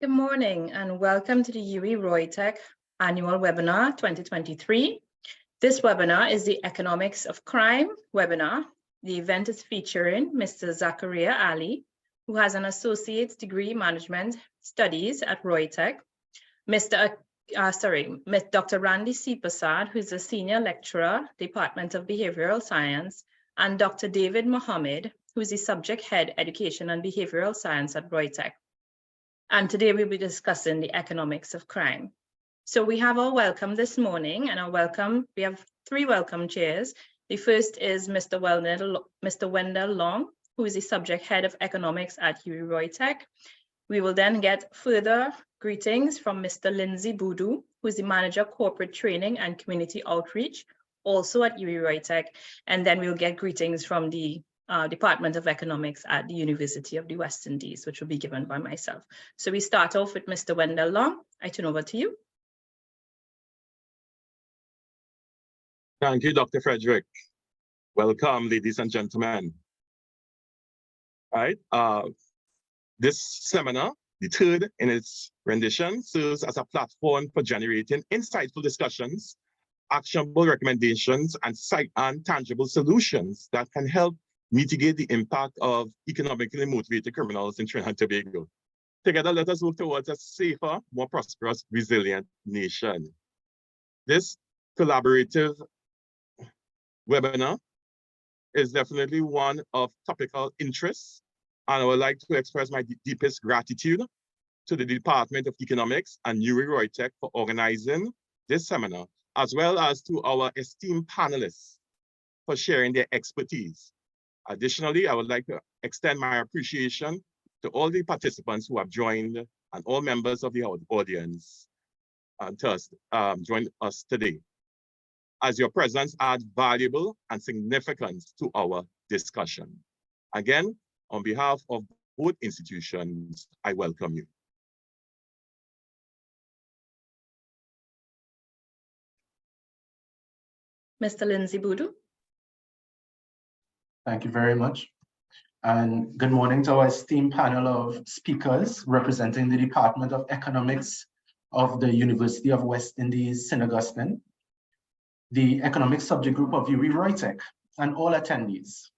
Good morning and welcome to the ROYTEC Annual Webinar 2023. This webinar is the Economics of Crime webinar. The event is featuring Mr. Zakariya Ali, who has an Associate's Degree Management Studies at ROYTEC, Dr. Randy Seepersad, who is a Senior Lecturer, Department of Behavioral Science, and Dr. David Mohammed, who is the Subject Head, Education and Behavioral Science at ROYTEC. And today we'll be discussing the economics of crime. So we have our welcome this morning, and we have three welcome chairs. The first is Mr. Wendell Long, who is the Subject Head of Economics at ROYTEC. We will then get further greetings from Mr. Lindsay Boodoo, who is the Manager Corporate Training and Community Outreach, also at ROYTEC. And then we'll get greetings from the Department of Economics at the University of the West Indies, which will be given by myself. So we start off with Mr. Wendell Long. I turn over to you. Thank you, Dr. Frederick. Welcome, ladies and gentlemen. All right, this seminar, the third in its rendition, serves as a platform for generating insightful discussions, actionable recommendations, and tangible solutions that can help mitigate the impact of economically motivated criminals in Trinidad and Tobago. Together, let us move towards a safer, more prosperous, resilient nation. This collaborative webinar is definitely one of topical interest, and I would like to express my deepest gratitude to the Department of Economics and ROYTEC for organizing this seminar, as well as to our esteemed panelists for sharing their expertise. Additionally, I would like to extend my appreciation to all the participants who have joined and all members of the audience joined us today, as your presence adds valuable and significance to our discussion. Again, on behalf of both institutions, I welcome you. Mr. Lindsay Boodoo. Thank you very much. And good morning to our esteemed panel of speakers representing the Department of Economics of the University of West Indies, St. Augustine, the Economics Subject Group of ROYTEC, and all attendees.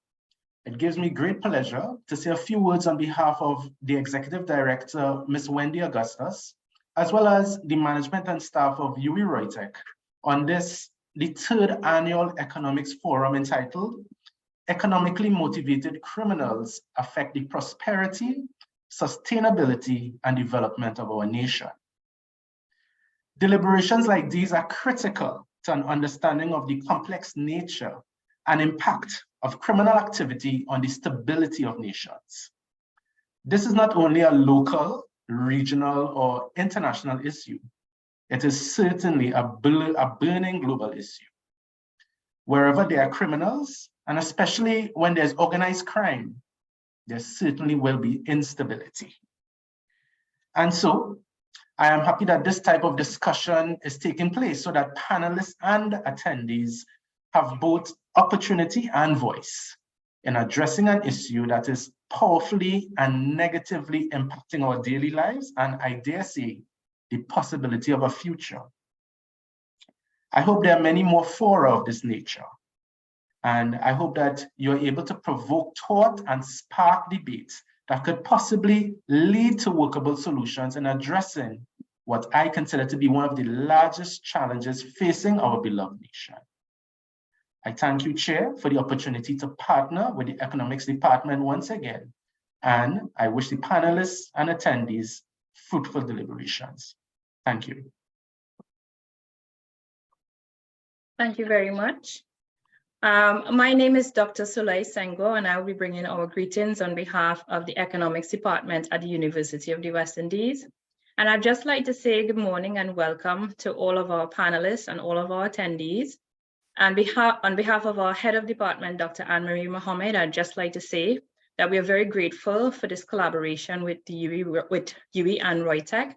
It gives me great pleasure to say a few words on behalf of the Executive Director, Ms. Wendy Augustus, as well as the management and staff of ROYTEC on the third annual Economics Forum entitled Economically Motivated Criminals Affect the Prosperity, Sustainability, and Development of Our Nation. Deliberations like these are critical to an understanding of the complex nature and impact of criminal activity on the stability of nations. This is not only a local, regional, or international issue. It is certainly a burning global issue. Wherever there are criminals, and especially when there's organized crime, there certainly will be instability. And so I am happy that this type of discussion is taking place so that panelists and attendees have both opportunity and voice in addressing an issue that is powerfully and negatively impacting our daily lives, and I dare say, the possibility of a future. I hope there are many more fora of this nature. And I hope that you're able to provoke thought and spark debate that could possibly lead to workable solutions in addressing what I consider to be one of the largest challenges facing our beloved nation. I thank you, Chair, for the opportunity to partner with the Economics Department once again. And I wish the panelists and attendees fruitful deliberations. Thank you. Thank you very much. My name is Dr. Soleil Senghor, and I will be bringing our greetings on behalf of the Economics Department at the University of the West Indies. And I'd just like to say good morning and welcome to all of our panelists and all of our attendees. And on behalf of our head of department, Dr. Anne-Marie Mohammed, I'd just like to say that we are very grateful for this collaboration with UE and ROYTEC.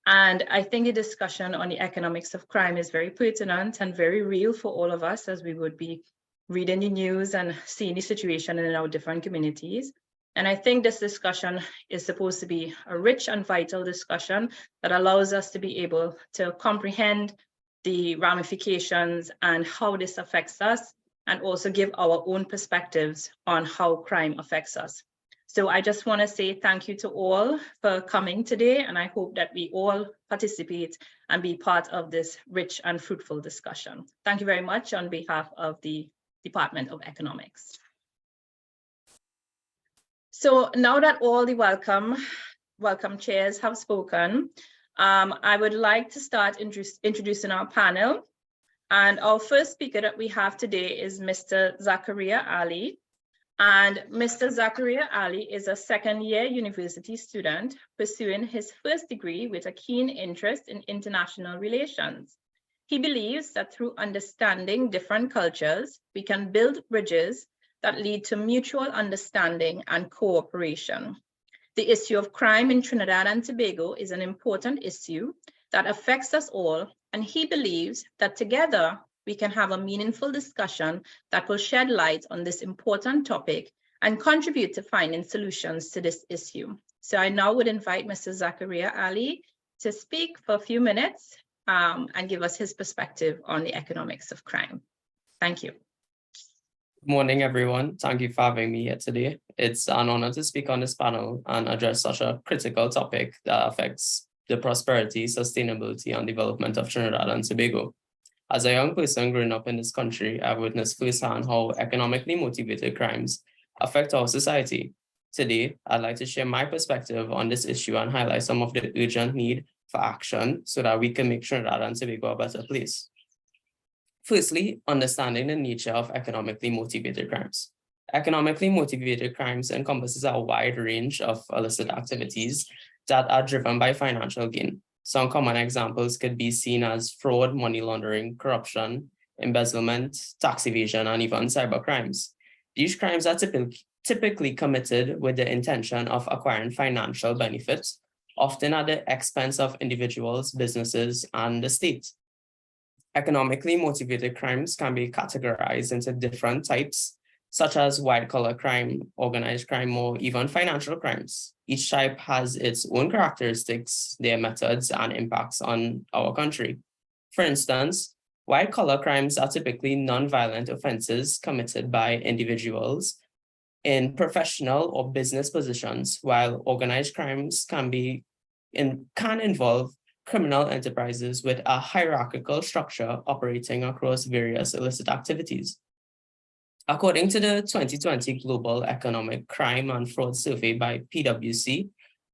And I think the discussion on the economics of crime is very pertinent and very real for all of us, as we would be reading the news and seeing the situation in our different communities. And I think this discussion is supposed to be a rich and vital discussion that allows us to be able to comprehend the ramifications and how this affects us, and also give our own perspectives on how crime affects us. So I just want to say thank you to all for coming today, and I hope that we all participate and be part of this rich and fruitful discussion. Thank you very much on behalf of the Department of Economics. So now that all the welcome chairs have spoken, I would like to start introducing our panel. And our first speaker that we have today is Mr. Zakariya Ali. And Mr. Zakariya Ali is a second-year university student pursuing his first degree with a keen interest in international relations. He believes that through understanding different cultures, we can build bridges that lead to mutual understanding and cooperation. The issue of crime in Trinidad and Tobago is an important issue that affects us all, and he believes that together we can have a meaningful discussion that will shed light on this important topic and contribute to finding solutions to this issue. So I now would invite Mr. Zakariya Ali to speak for a few minutes and give us his perspective on the economics of crime. Thank you. Good morning, everyone. Thank you for having me here today. It's an honor to speak on this panel and address such a critical topic that affects the prosperity, sustainability, and development of Trinidad and Tobago. As a young person growing up in this country, I've witnessed firsthand how economically motivated crimes affect our society. Today, I'd like to share my perspective on this issue and highlight some of the urgent need for action so that we can make Trinidad and Tobago a better place. Firstly, understanding the nature of economically motivated crimes. Economically motivated crimes encompasses a wide range of illicit activities that are driven by financial gain. Some common examples could be seen as fraud, money laundering, corruption, embezzlement, tax evasion, and even cyber crimes. These crimes are typically committed with the intention of acquiring financial benefits, often at the expense of individuals, businesses, and the state. Economically motivated crimes can be categorized into different types, such as white-collar crime, organized crime, or even financial crimes. Each type has its own characteristics, their methods, and impacts on our country. For instance, white-collar crimes are typically non-violent offenses committed by individuals in professional or business positions, while organized crimes can involve criminal enterprises with a hierarchical structure operating across various illicit activities. According to the 2020 Global Economic Crime and Fraud Survey by PwC,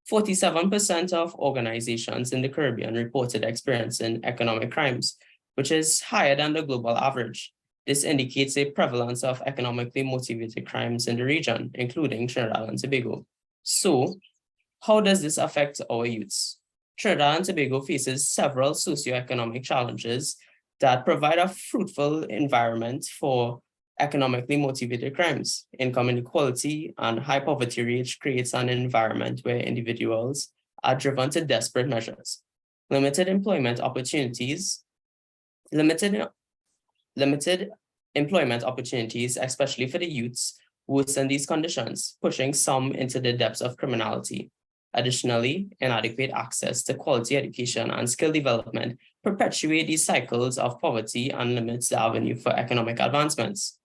47% of organizations in the Caribbean reported experiencing economic crimes, which is higher than the global average. This indicates a prevalence of economically motivated crimes in the region, including Trinidad and Tobago. So, how does this affect our youths? Trinidad and Tobago faces several socioeconomic challenges that provide a fruitful environment for economically motivated crimes. Income inequality and high poverty rate creates an environment where individuals are driven to desperate measures. Limited employment opportunities, especially for the youths, worsen these conditions, pushing some into the depths of criminality. Additionally, inadequate access to quality education and skill development perpetuate these cycles of poverty and limits the avenue for economic advancements.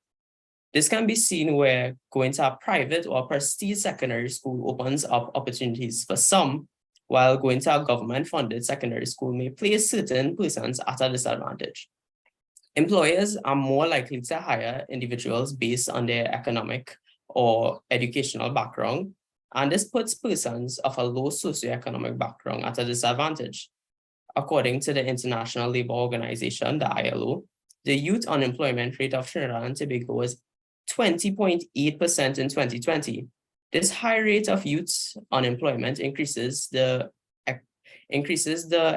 This can be seen where going to a private or prestige secondary school opens up opportunities for some, while going to a government-funded secondary school may place certain persons at a disadvantage. Employers are more likely to hire individuals based on their economic or educational background, and this puts persons of a low socioeconomic background at a disadvantage. According to the International Labour Organization, the ILO, the youth unemployment rate of Trinidad and Tobago was 20.8% in 2020. This high rate of youth unemployment increases the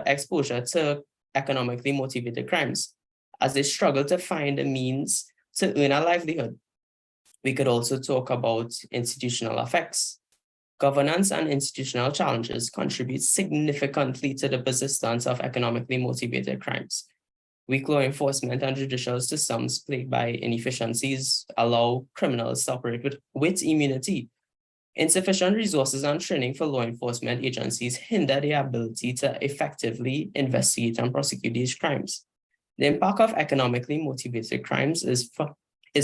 exposure to economically motivated crimes, as they struggle to find a means to earn a livelihood. We could also talk about institutional effects. Governance and institutional challenges contribute significantly to the persistence of economically motivated crimes. Weak law enforcement and judicial systems plagued by inefficiencies allow criminals to operate with immunity, Insufficient resources and training for law enforcement agencies hinder their ability to effectively investigate and prosecute these crimes. The impact of economically motivated crimes is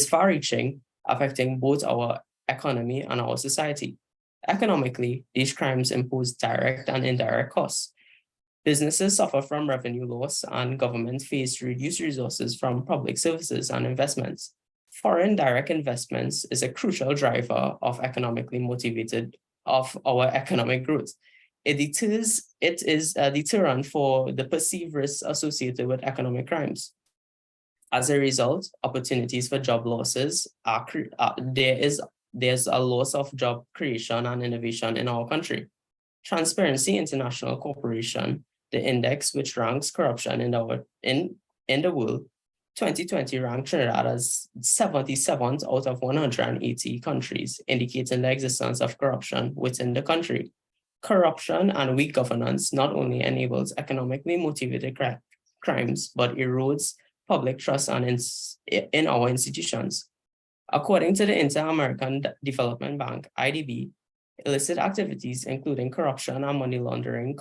far-reaching, affecting both our economy and our society. Economically, these crimes impose direct and indirect costs. Businesses suffer from revenue loss, and governments face reduced resources from public services and investments. Foreign direct investments is a crucial driver of our economic growth. It is a deterrent for the perceived risks associated with economic crimes. As a result, opportunities for job losses there's a loss of job creation and innovation in our country. Transparency International Corporation, the index which ranks corruption in the world, 2020 ranked Trinidad as 77th out of 180 countries, indicating the existence of corruption within the country. Corruption and weak governance not only enables economically motivated crimes, but erodes public trust in our institutions. According to the Inter-American Development Bank, IDB, illicit activities, including corruption and money laundering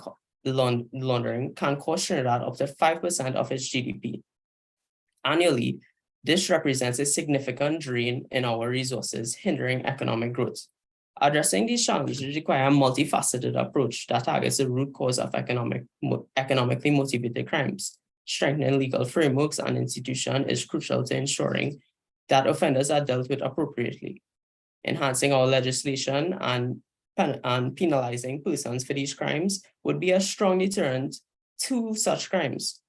can cost Trinidad up to 5% of its GDP. Annually, this represents a significant drain in our resources, hindering economic growth. Addressing these challenges requires a multifaceted approach that targets the root cause of economically motivated crimes. Strengthening legal frameworks and institutions is crucial to ensuring that offenders are dealt with appropriately. Enhancing our legislation and penalizing persons for these crimes would be a strong deterrent to such crimes.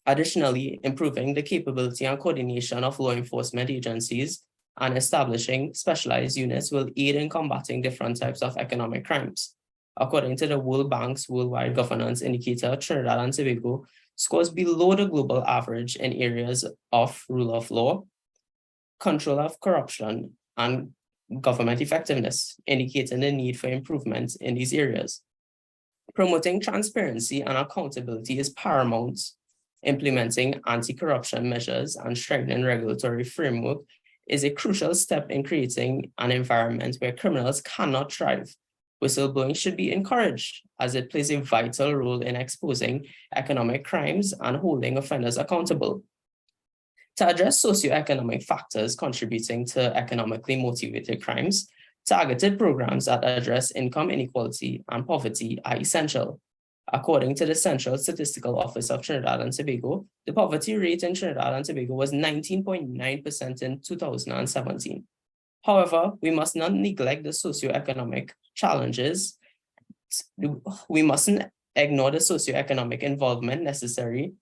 Additionally, improving the capability and coordination of law enforcement agencies and establishing specialized units will aid in combating different types of economic crimes. According to the World Bank's Worldwide Governance Indicator, Trinidad and Tobago scores below the global average in areas of rule of law, control of corruption, and government effectiveness, indicating the need for improvement in these areas. Promoting transparency and accountability is paramount. Implementing anti-corruption measures and strengthening regulatory framework is a crucial step in creating an environment where criminals cannot thrive. Whistleblowing should be encouraged, as it plays a vital role in exposing economic crimes and holding offenders accountable. To address socioeconomic factors contributing to economically motivated crimes, targeted programs that address income inequality and poverty are essential. According to the Central Statistical Office of Trinidad and Tobago, the poverty rate in Trinidad and Tobago was 19.9% in 2017. However, we must not neglect the socioeconomic challenges. We mustn't ignore the socioeconomic involvement necessary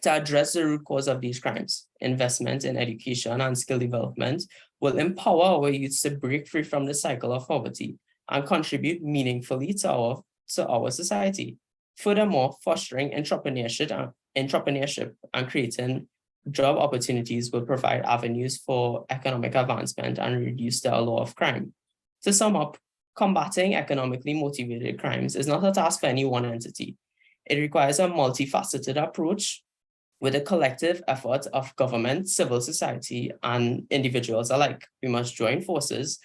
to address the root cause of these crimes. Investment in education and skill development will empower our youth to break free from the cycle of poverty and contribute meaningfully to our society. Furthermore, fostering entrepreneurship and creating job opportunities will provide avenues for economic advancement and reduce the allure of crime. To sum up, combating economically motivated crimes is not a task for any one entity. It requires a multifaceted approach with a collective effort of government, civil society, and individuals alike. We must join forces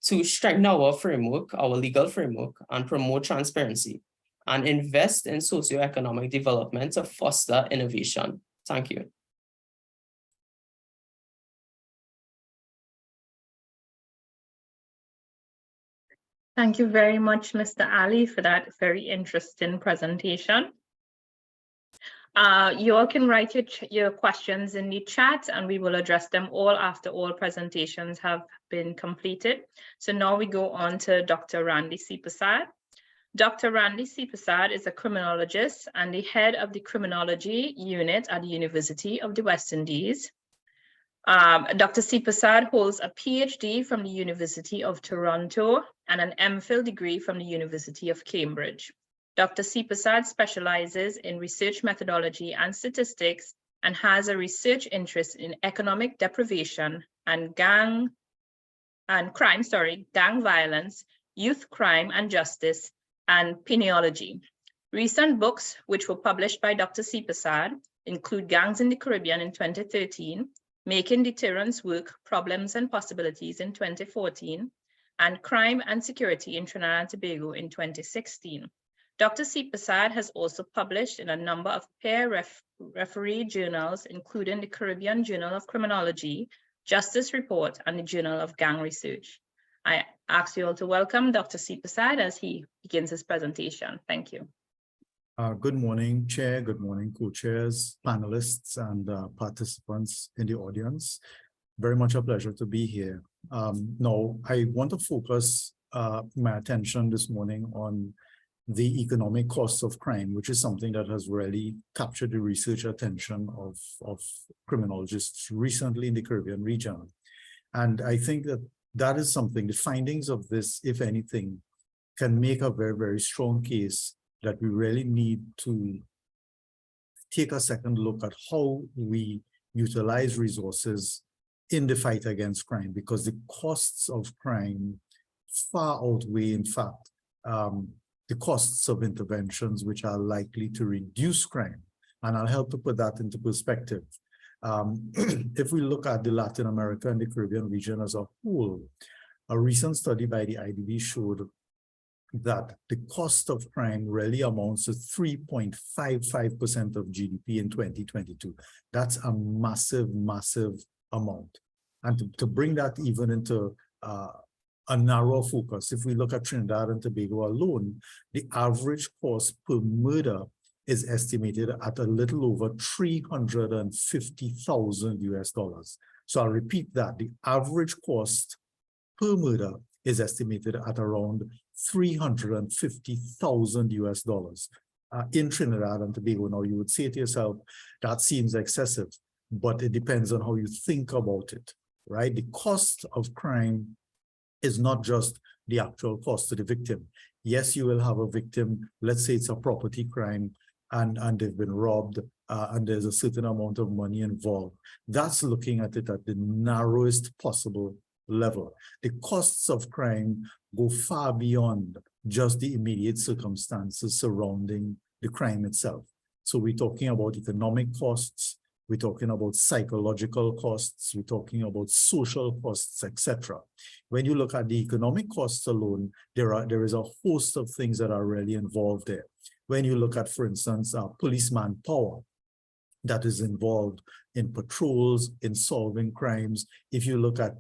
to strengthen our framework, our legal framework, and promote transparency, and invest in socioeconomic development to foster innovation. Thank you. Thank you very much, Mr. Ali, for that very interesting presentation. You all can write your questions in the chat, and we will address them all after all presentations have been completed. So now we go on to Dr. Randy Seepersad. Dr. Randy Seepersad is a criminologist and the head of the Criminology unit at the University of the West Indies. Dr. Seepersad holds a PhD from the University of Toronto and an MPhil degree from the University of Cambridge. Dr. Seepersad specializes in research methodology and statistics and has a research interest in economic deprivation and gang violence, youth crime and justice, and panellist. Recent books which were published by Dr. Seepersad include Gangs in the Caribbean in 2013, Making Deterrence Work, Problems and Possibilities in 2014, and Crime and Security in Trinidad and Tobago in 2016. Dr. Seepersad has also published in a number of peer-refereed journals, including the Caribbean Journal of Criminology, Justice Report, and the Journal of Gang Research. I ask you all to welcome Dr. Seepersad as he begins his presentation. Thank you. Good morning, Chair. Good morning, co-chairs, panelists, and participants in the audience. Very much a pleasure to be here. Now, I want to focus my attention this morning on the economic costs of crime, which is something that has really captured the research attention of criminologists recently in the Caribbean region. And I think that that is something, the findings of this, if anything, can make a very, very strong case that we really need to take a second look at how we utilize resources in the fight against crime, because the costs of crime far outweigh, in fact, the costs of interventions which are likely to reduce crime. And I'll help to put that into perspective. If we look at the Latin America and the Caribbean region as a whole, a recent study by the IDB showed that the cost of crime really amounts to 3.55% of GDP in 2022. That's a massive, massive amount. And to bring that even into a narrow focus, if we look at Trinidad and Tobago alone, the average cost per murder is estimated at a little over $350,000 US. So I'll repeat that. The average cost per murder is estimated at around $350,000 US in Trinidad and Tobago. Now, you would say to yourself, that seems excessive, but it depends on how you think about it, right? The cost of crime is not just the actual cost to the victim. Yes, you will have a victim, let's say it's a property crime, and they've been robbed, and there's a certain amount of money involved. That's looking at it at the narrowest possible level. The costs of crime go far beyond just the immediate circumstances surrounding the crime itself. So we're talking about economic costs, we're talking about psychological costs, we're talking about social costs, etc. When you look at the economic costs alone, there is a host of things that are really involved there. When you look at, for instance, police manpower that is involved in patrols, in solving crimes, if you look at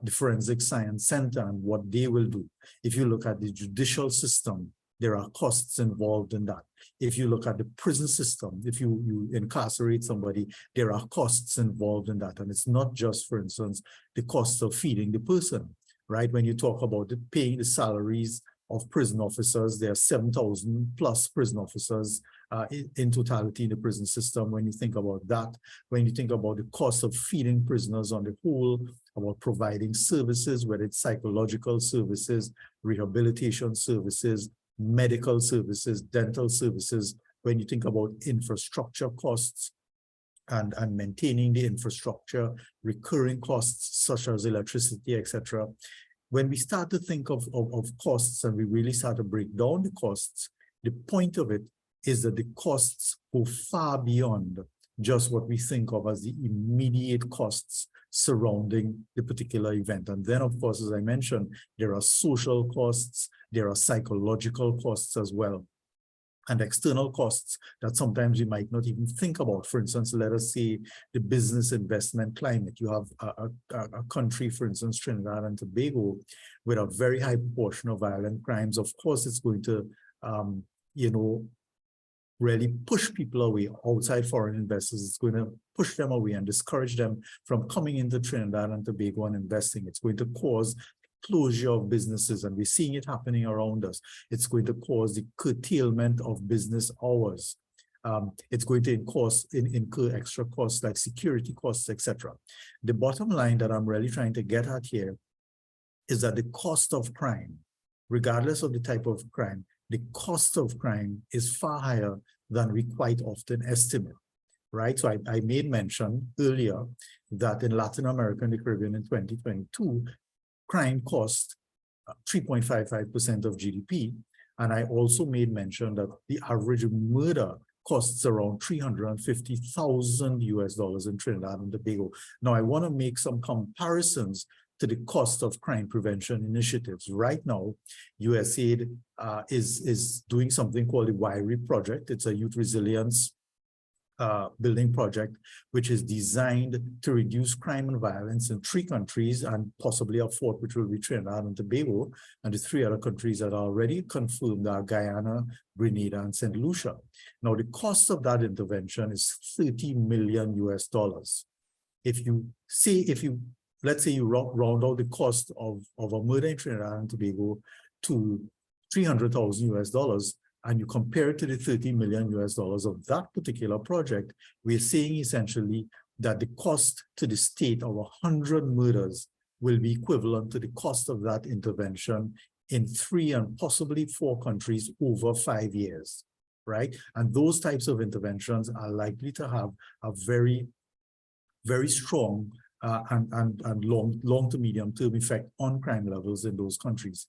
the Forensic Science Center and what they will do, if you look at the judicial system, there are costs involved in that. If you look at the prison system, if you incarcerate somebody, there are costs involved in that. And it's not just, for instance, the cost of feeding the person, right? When you talk about paying the salaries of prison officers, there are 7,000 plus prison officers in totality in the prison system. When you think about that, when you think about the cost of feeding prisoners on the whole, about providing services, whether it's psychological services, rehabilitation services, medical services, dental services, when you think about infrastructure costs and maintaining the infrastructure, recurring costs such as electricity, etc. When we start to think of costs and we really start to break down the costs, the point of it is that the costs go far beyond just what we think of as the immediate costs surrounding the particular event. And then, of course, as I mentioned, there are social costs, there are psychological costs as well, and external costs that sometimes you might not even think about. For instance, let us say the business investment climate. You have a country, for instance, Trinidad and Tobago, with a very high proportion of violent crimes. Of course, it's going to, really push people away, outside foreign investors. It's going to push them away and discourage them from coming into Trinidad and Tobago and investing. It's going to cause closure of businesses, and we're seeing it happening around us. It's going to cause the curtailment of business hours. It's going to incur extra costs like security costs, etc. The bottom line that I'm really trying to get at here is that the cost of crime, regardless of the type of crime, the cost of crime is far higher than we quite often estimate, right? So I made mention earlier that in Latin America and the Caribbean in 2022, crime cost 3.55% of GDP. And I also made mention that the average murder costs around $350,000 US in Trinidad and Tobago. Now, I want to make some comparisons to the cost of crime prevention initiatives. Right now, USAID is doing something called the WIRI project. It's a youth resilience building project, which is designed to reduce crime and violence in 3 countries and possibly a 4th, which will be Trinidad and Tobago. And the 3 other countries that are already confirmed are Guyana, Grenada, and St. Lucia. Now, the cost of that intervention is $30 million US. Let's say you round out the cost of a murder in Trinidad and Tobago to $300,000 US, and you compare it to the $30 million US of that particular project, we're saying essentially that the cost to the state of 100 murders will be equivalent to the cost of that intervention in 3 and possibly 4 countries over 5 years, right? And those types of interventions are likely to have a very, very strong and long to medium term effect on crime levels in those countries.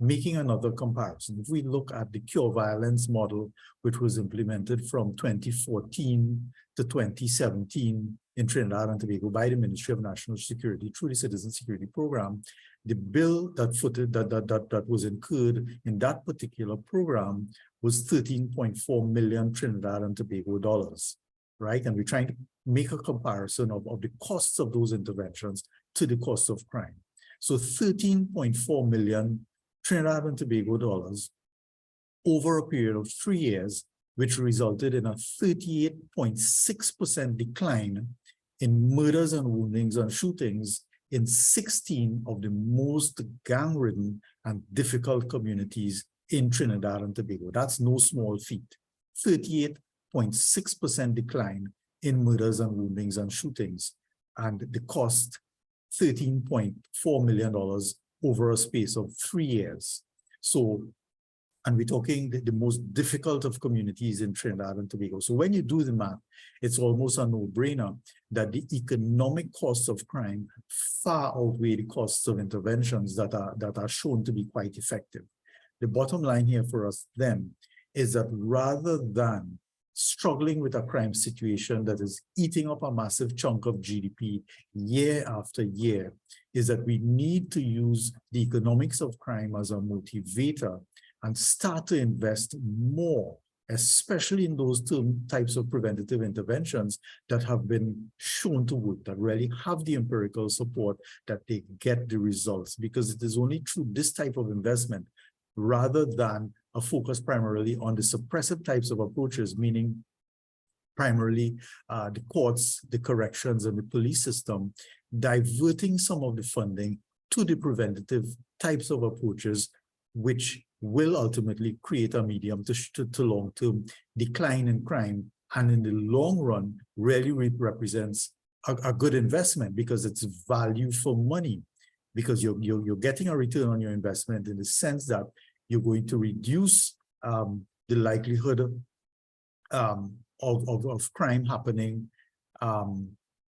Making another comparison, if we look at the cure violence model, which was implemented from 2014 to 2017 in Trinidad and Tobago by the Ministry of National Security through the Citizen Security Program, the bill that was incurred in that particular program was 13.4 million Trinidad and Tobago dollars, right? And we're trying to make a comparison of the costs of those interventions to the cost of crime. So 13.4 million Trinidad and Tobago dollars over a period of 3 years, which resulted in a 38.6% decline in murders and woundings and shootings in 16 of the most gang-ridden and difficult communities in Trinidad and Tobago. That's no small feat. 38.6% decline in murders and woundings and shootings, and the cost $13.4 million over a space of 3 years. So, and we're talking the most difficult of communities in Trinidad and Tobago. So when you do the math, it's almost a no-brainer that the economic costs of crime far outweigh the costs of interventions that are shown to be quite effective. The bottom line here for us then is that rather than struggling with a crime situation that is eating up a massive chunk of GDP year after year, is that we need to use the economics of crime as a motivator and start to invest more, especially in those types of preventative interventions that have been shown to work, that really have the empirical support that they get the results, because it is only through this type of investment rather than a focus primarily on the suppressive types of approaches, meaning primarily the courts, the corrections, and the police system, diverting some of the funding to the preventative types of approaches, which will ultimately create a medium to long-term decline in crime, and in the long run really represents a good investment because it's value for money, because you're getting a return on your investment in the sense that you're going to reduce the likelihood of crime happening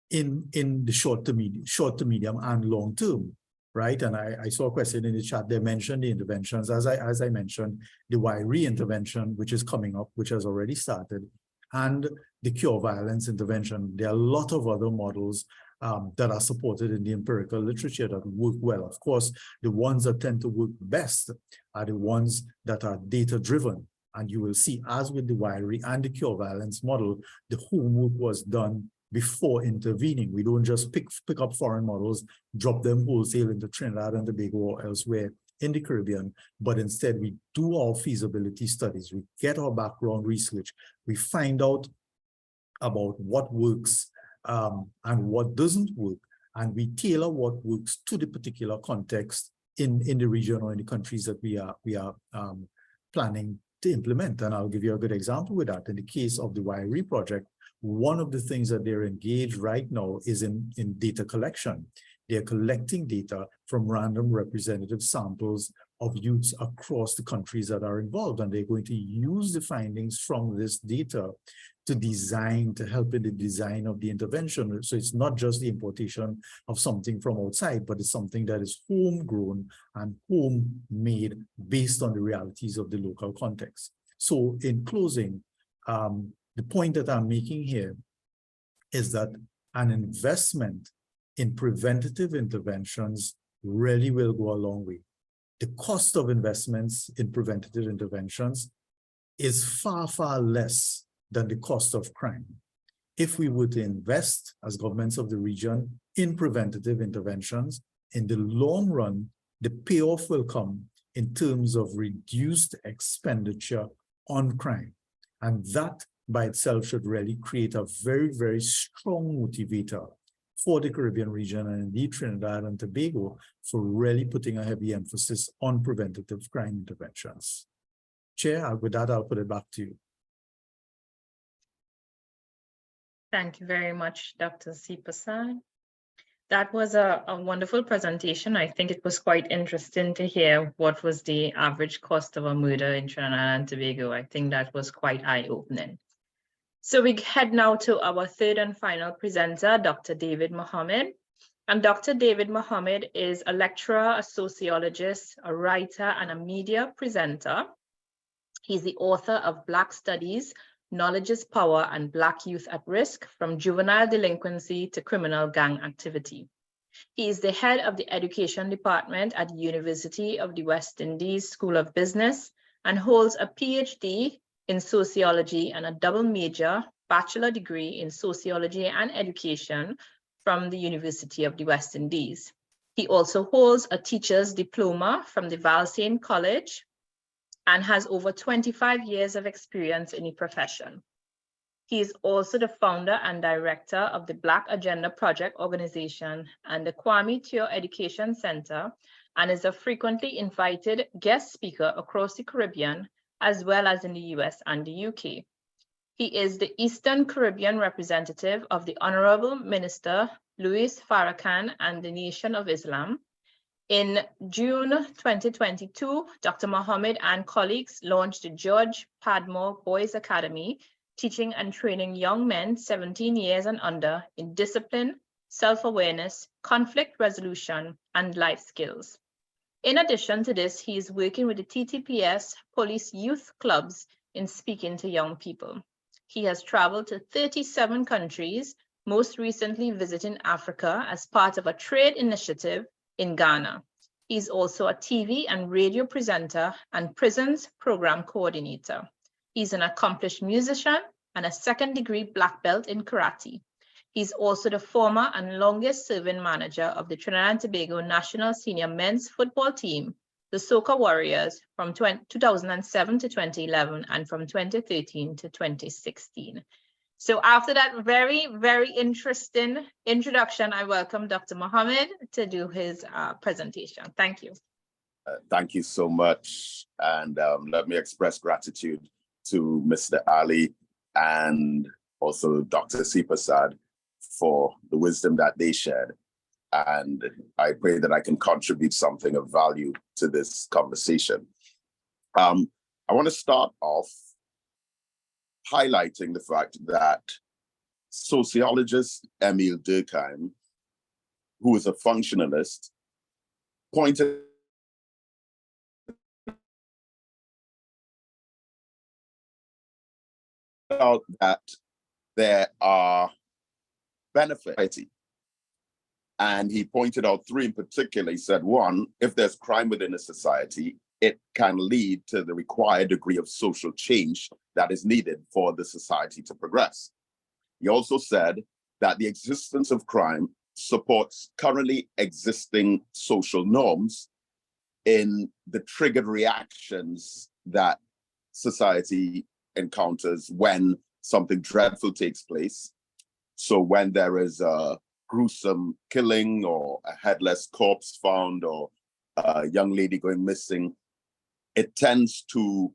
in the short to medium and long term, right? And I saw a question in the chat. They mentioned the interventions, as I mentioned, the WIRI intervention, which is coming up, which has already started, and the cure violence intervention. There are a lot of other models that are supported in the empirical literature that work well. Of course, the ones that tend to work best are the ones that are data-driven. And you will see, as with the WIRI and the cure violence model, the homework was done before intervening. We don't just pick up foreign models, drop them wholesale into Trinidad and Tobago or elsewhere in the Caribbean, but instead we do our feasibility studies. We get our background research. We find out about what works and what doesn't work, and we tailor what works to the particular context in the region or in the countries that we are planning to implement. And I'll give you a good example with that. In the case of the WIRI project, one of the things that they're engaged right now is in data collection. They're collecting data from random representative samples of youths across the countries that are involved, and they're going to use the findings from this data to help in the design of the intervention. So it's not just the importation of something from outside, but it's something that is homegrown and homemade based on the realities of the local context. So in closing, the point that I'm making here is that an investment in preventative interventions really will go a long way. The cost of investments in preventative interventions is far, far less than the cost of crime. If we were to invest as governments of the region in preventative interventions, in the long run, the payoff will come in terms of reduced expenditure on crime. And that by itself should really create a very, very strong motivator for the Caribbean region and indeed Trinidad and Tobago for really putting a heavy emphasis on preventative crime interventions. Chair, with that, I'll put it back to you. Thank you very much, Dr. Seepersad. That was a wonderful presentation. I think it was quite interesting to hear what was the average cost of a murder in Trinidad and Tobago. I think that was quite eye-opening. So we head now to our third and final presenter, Dr. David Mohammed. And Dr. David Mohammed is a lecturer, a sociologist, a writer, and a media presenter. He's the author of Black Studies, Knowledge is Power, and Black Youth at Risk, From Juvenile Delinquency to Criminal Gang Activity. He is the head of the Education Department at the University of the West Indies School of Business and holds a PhD in sociology and a double major bachelor degree in sociology and education from the University of the West Indies. He also holds a teacher's diploma from the Valsayn College and has over 25 years of experience in the profession. He is also the founder and director of the Black Agenda Project Organization and the Kwame Ture Education Center, and is a frequently invited guest speaker across the Caribbean, as well as in the US and the UK. He is the Eastern Caribbean representative of the Honorable Minister Louis Farrakhan and the Nation of Islam. In June 2022, Dr. Mohammed and colleagues launched the George Padmore Boys Academy, teaching and training young men 17 years and under in discipline, self-awareness, conflict resolution, and life skills. In addition to this, he is working with the TTPS Police Youth Clubs in speaking to young people. He has traveled to 37 countries, most recently visiting Africa as part of a trade initiative in Ghana. He's also a TV and radio presenter and prisons program coordinator. He's an accomplished musician and a second-degree black belt in karate. He's also the former and longest serving manager of the Trinidad and Tobago national senior men's football team, the Soca Warriors, from 2007 to 2011 and from 2013 to 2016. So after that very, very interesting introduction, I welcome Dr. Mohammed to do his presentation. Thank you. Thank you so much. And let me express gratitude to Mr. Ali and also Dr. Seepersad for the wisdom that they shared. And I pray that I can contribute something of value to this conversation. I want to start off highlighting the fact that sociologist Emile Durkheim, who is a functionalist, pointed out that there are benefits. And he pointed out three in particular. He said, one, if there's crime within a society, it can lead to the required degree of social change that is needed for the society to progress. He also said that the existence of crime supports currently existing social norms in the triggered reactions that society encounters when something dreadful takes place. So when there is a gruesome killing or a headless corpse found or a young lady going missing, it tends to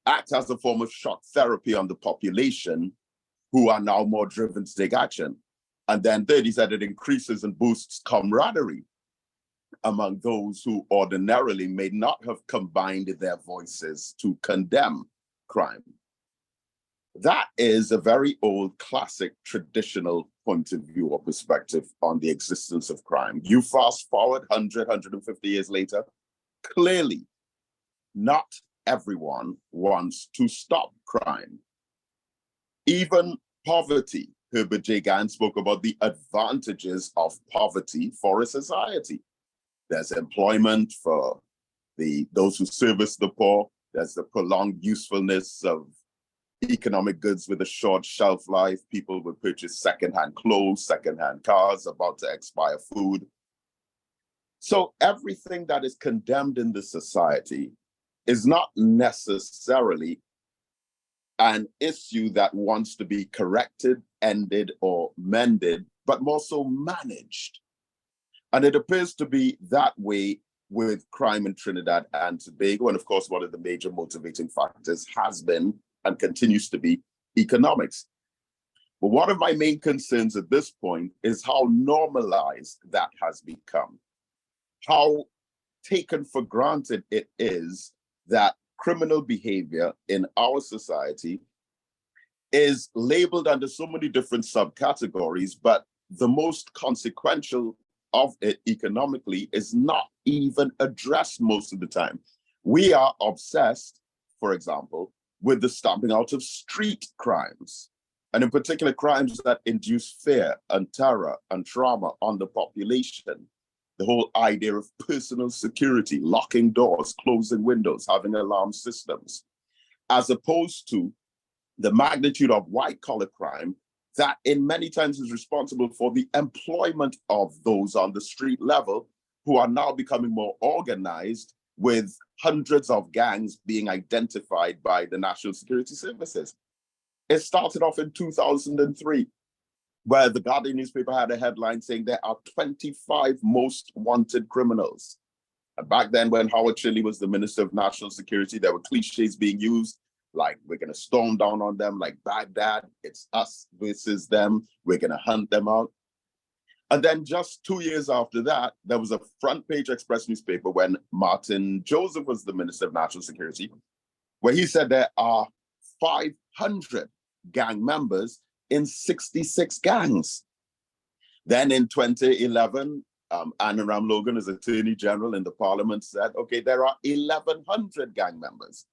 act as a form of shock therapy on the population, who are now more driven to take action. And then third, he said it increases and boosts camaraderie among those who ordinarily may not have combined their voices to condemn crime. That is a very old, classic, traditional point of view or perspective on the existence of crime. You fast forward 100, 150 years later, clearly not everyone wants to stop crime. Even poverty Herbert J. Gans spoke about the advantages of poverty for a society. There's employment for those who service the poor. There's the prolonged usefulness of economic goods with a short shelf life. People would purchase secondhand clothes, secondhand cars, about to expire food. So everything that is condemned in the society is not necessarily an issue that wants to be corrected, ended, or mended, but more so managed. And it appears to be that way with crime in Trinidad and Tobago. And of course, one of the major motivating factors has been and continues to be economics. But one of my main concerns at this point is how normalized that has become, how taken for granted it is that criminal behavior in our society is labeled under so many different subcategories, but the most consequential of it economically is not even addressed most of the time. We are obsessed, for example, with the stamping out of street crimes, and in particular crimes that induce fear and terror and trauma on the population. The whole idea of personal security, locking doors, closing windows, having alarm systems, as opposed to the magnitude of white-collar crime that in many times is responsible for the employment of those on the street level who are now becoming more organized, with hundreds of gangs being identified by the National Security Services. It started off in 2003. Where the Guardian newspaper had a headline saying there are 25 most wanted criminals. And back then, when Howard Chile was the Minister of National Security, there were cliches being used, like we're going to storm down on them like Baghdad, it's us versus them, we're going to hunt them out. And then just 2 years after that, there was a front page Express newspaper when Martin Joseph was the Minister of National Security, where he said there are 500 gang members in 66 gangs. Then in 2011, Anna Ram Logan, as Attorney General in the Parliament, said, okay, there are 1,100 gang members.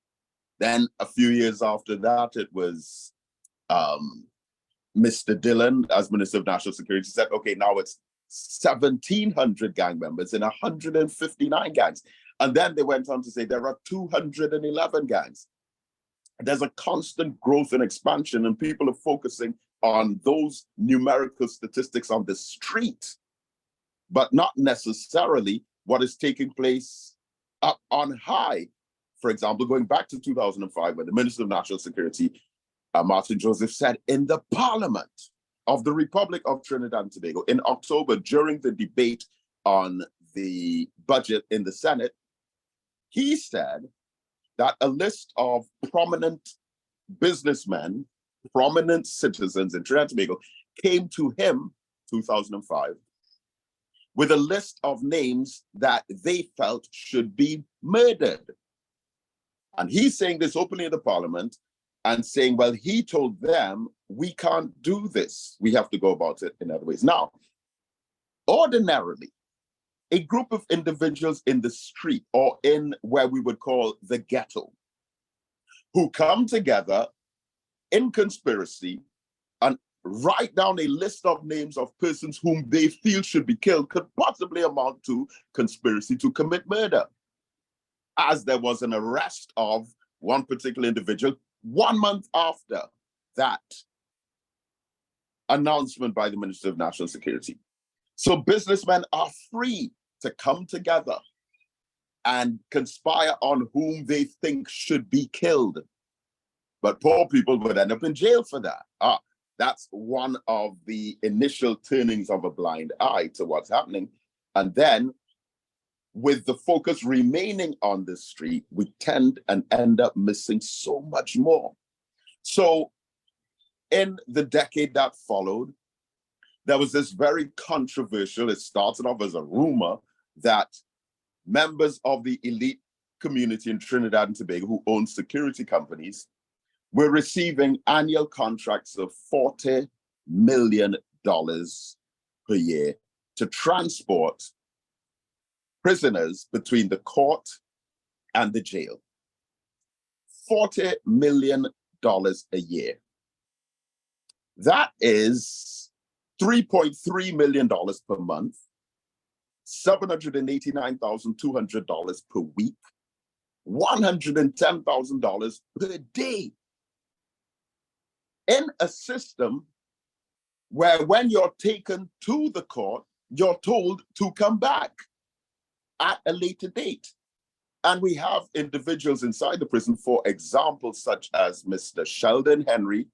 Then a few years after that, it was Mr. Dillon, as Minister of National Security, said, okay, now it's 1,700 gang members in 159 gangs. And then they went on to say there are 211 gangs. There's a constant growth and expansion, and people are focusing on those numerical statistics on the street, but not necessarily what is taking place up on high. For example, going back to 2005, when the Minister of National Security, Martin Joseph, said in the Parliament of the Republic of Trinidad and Tobago in October, during the debate on the budget in the Senate, he said that a list of prominent businessmen, prominent citizens in Trinidad and Tobago came to him, 2005, with a list of names that they felt should be murdered. And he's saying this openly in the Parliament and saying, well, he told them, we can't do this. We have to go about it in other ways. Now, ordinarily, a group of individuals in the street or in where we would call the ghetto, who come together in conspiracy and write down a list of names of persons whom they feel should be killed, could possibly amount to conspiracy to commit murder. As there was an arrest of one particular individual 1 month after that announcement by the Minister of National Security. So businessmen are free to come together and conspire on whom they think should be killed. But poor people would end up in jail for that. That's one of the initial turnings of a blind eye to what's happening. And then with the focus remaining on the street, we tend and end up missing so much more. So in the decade that followed, there was this very controversial, it started off as a rumor that members of the elite community in Trinidad and Tobago who own security companies were receiving annual contracts of $40 million per year to transport prisoners between the court and the jail. $40 million a year. That is $3.3 million per month, $789,200 per week, $110,000 per day. In a system where when you're taken to the court, you're told to come back at a later date. And we have individuals inside the prison, for example, such as Mr. Sheldon Henry,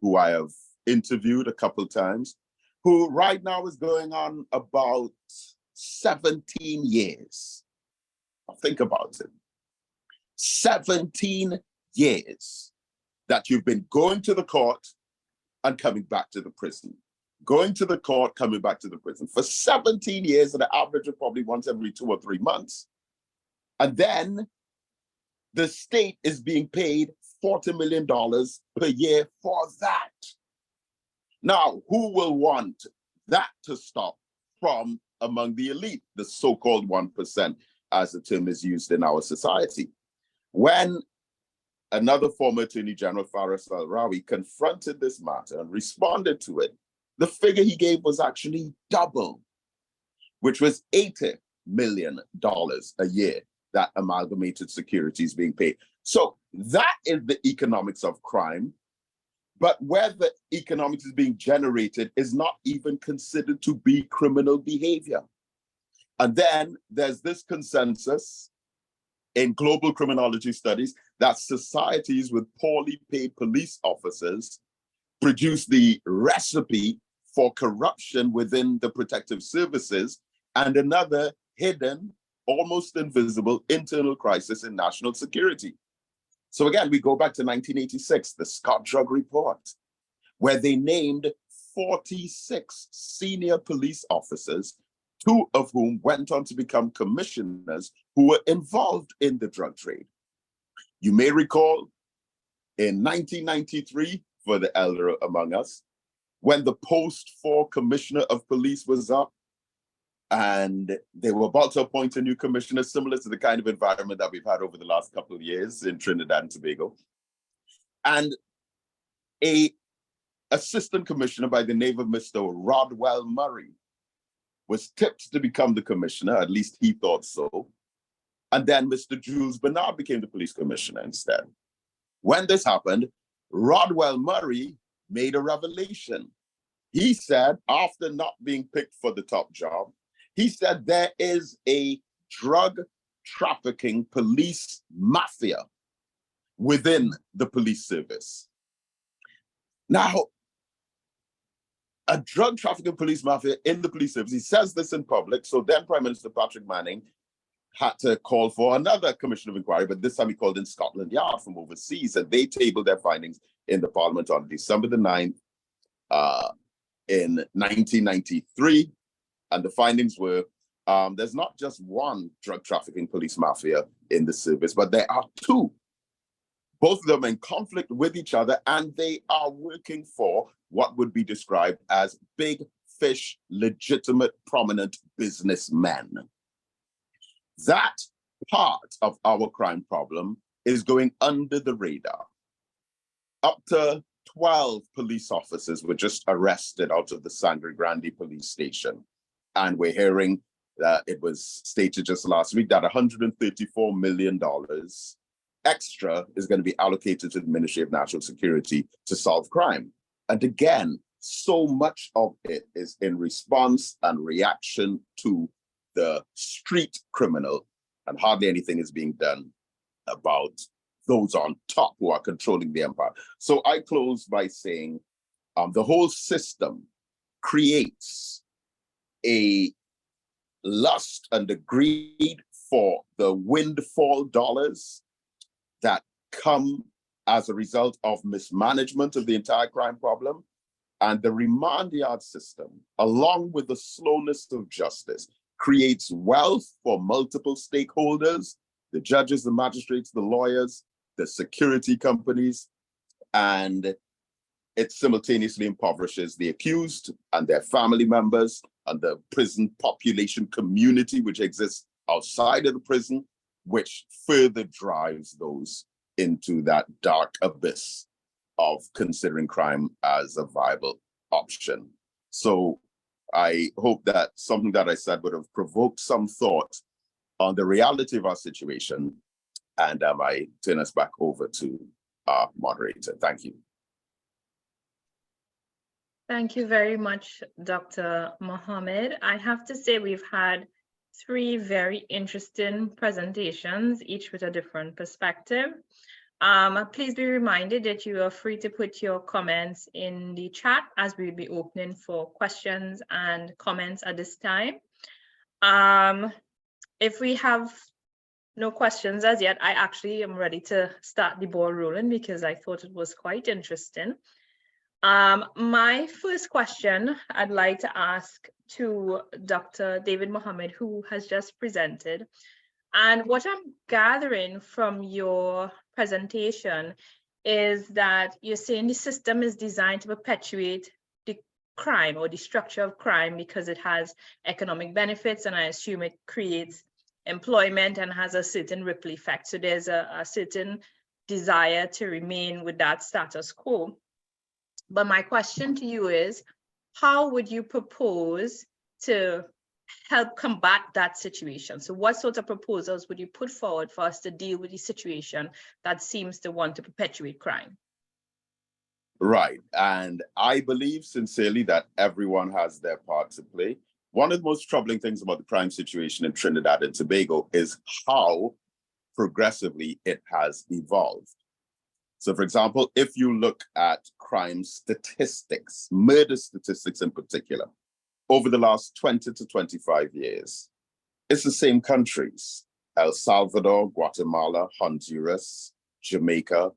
who I have interviewed a couple times, who right now is going on about 17 years. Now think about it. 17 years that you've been going to the court and coming back to the prison. Going to the court, coming back to the prison. For 17 years, at an average of probably once every 2 or 3 months. And then the state is being paid $40 million per year for that. Now, who will want that to stop from among the elite, the so-called 1%, as the term is used in our society? When another former Attorney General, Faris Al-Rawi, confronted this matter and responded to it, the figure he gave was actually double, which was $80 million a year that Amalgamated Security is being paid. So that is the economics of crime. But where the economics is being generated is not even considered to be criminal behavior. And then there's this consensus in global criminology studies that societies with poorly paid police officers produce the recipe for corruption within the protective services and another hidden, almost invisible internal crisis in national security. So again, we go back to 1986, the Scott Drug Report, where they named 46 senior police officers, 2 of whom went on to become commissioners who were involved in the drug trade. You may recall in 1993, for the elder among us, when the post for commissioner of police was up, and they were about to appoint a new commissioner, similar to the kind of environment that we've had over the last couple of years in Trinidad and Tobago. And an assistant commissioner by the name of Mr. Rodwell Murray was tipped to become the commissioner, at least he thought so. And then Mr. Jules Bernard became the police commissioner instead. When this happened, Rodwell Murray made a revelation. He said, after not being picked for the top job, he said there is a drug trafficking police mafia within the police service. Now, a drug trafficking police mafia in the police service, he says this in public, so then Prime Minister Patrick Manning had to call for another commission of inquiry, but this time he called in Scotland Yard from overseas, and they tabled their findings in the Parliament on December the 9th in 1993. And the findings were, there's not just one drug trafficking police mafia in the service, but there are 2. Both of them in conflict with each other, and they are working for what would be described as big fish, legitimate, prominent businessmen. That part of our crime problem is going under the radar. Up to 12 police officers were just arrested out of the Sangre Grande police station. And we're hearing that it was stated just last week that $134 million extra is going to be allocated to the Ministry of National Security to solve crime. And again, so much of it is in response and reaction to the street criminal, and hardly anything is being done about those on top who are controlling the empire. So I close by saying the whole system creates a lust and a greed for the windfall dollars that come as a result of mismanagement of the entire crime problem. And the remand yard system, along with the slowness of justice, creates wealth for multiple stakeholders, the judges, the magistrates, the lawyers, the security companies, and it simultaneously impoverishes the accused and their family members and the prison population community which exists outside of the prison, which further drives those into that dark abyss of considering crime as a viable option. So I hope that something that I said would have provoked some thought on the reality of our situation. And I turn us back over to our moderator. Thank you. Thank you very much, Dr. Mohammed. I have to say we've had 3 very interesting presentations, each with a different perspective. Please be reminded that you are free to put your comments in the chat as we'll be opening for questions and comments at this time. If we have no questions as yet, I actually am ready to start the ball rolling because I thought it was quite interesting. My first question I'd like to ask to Dr. David Mohammed, who has just presented. And what I'm gathering from your presentation is that you're saying the system is designed to perpetuate the crime or the structure of crime because it has economic benefits, and I assume it creates employment and has a certain ripple effect. So there's a certain desire to remain with that status quo. But my question to you is, how would you propose to help combat that situation? So what sort of proposals would you put forward for us to deal with the situation that seems to want to perpetuate crime? Right. And I believe sincerely that everyone has their part to play. One of the most troubling things about the crime situation in Trinidad and Tobago is how progressively it has evolved. So, for example, if you look at crime statistics, murder statistics in particular, over the last 20 to 25 years, it's the same countries: El Salvador, Guatemala, Honduras, Jamaica,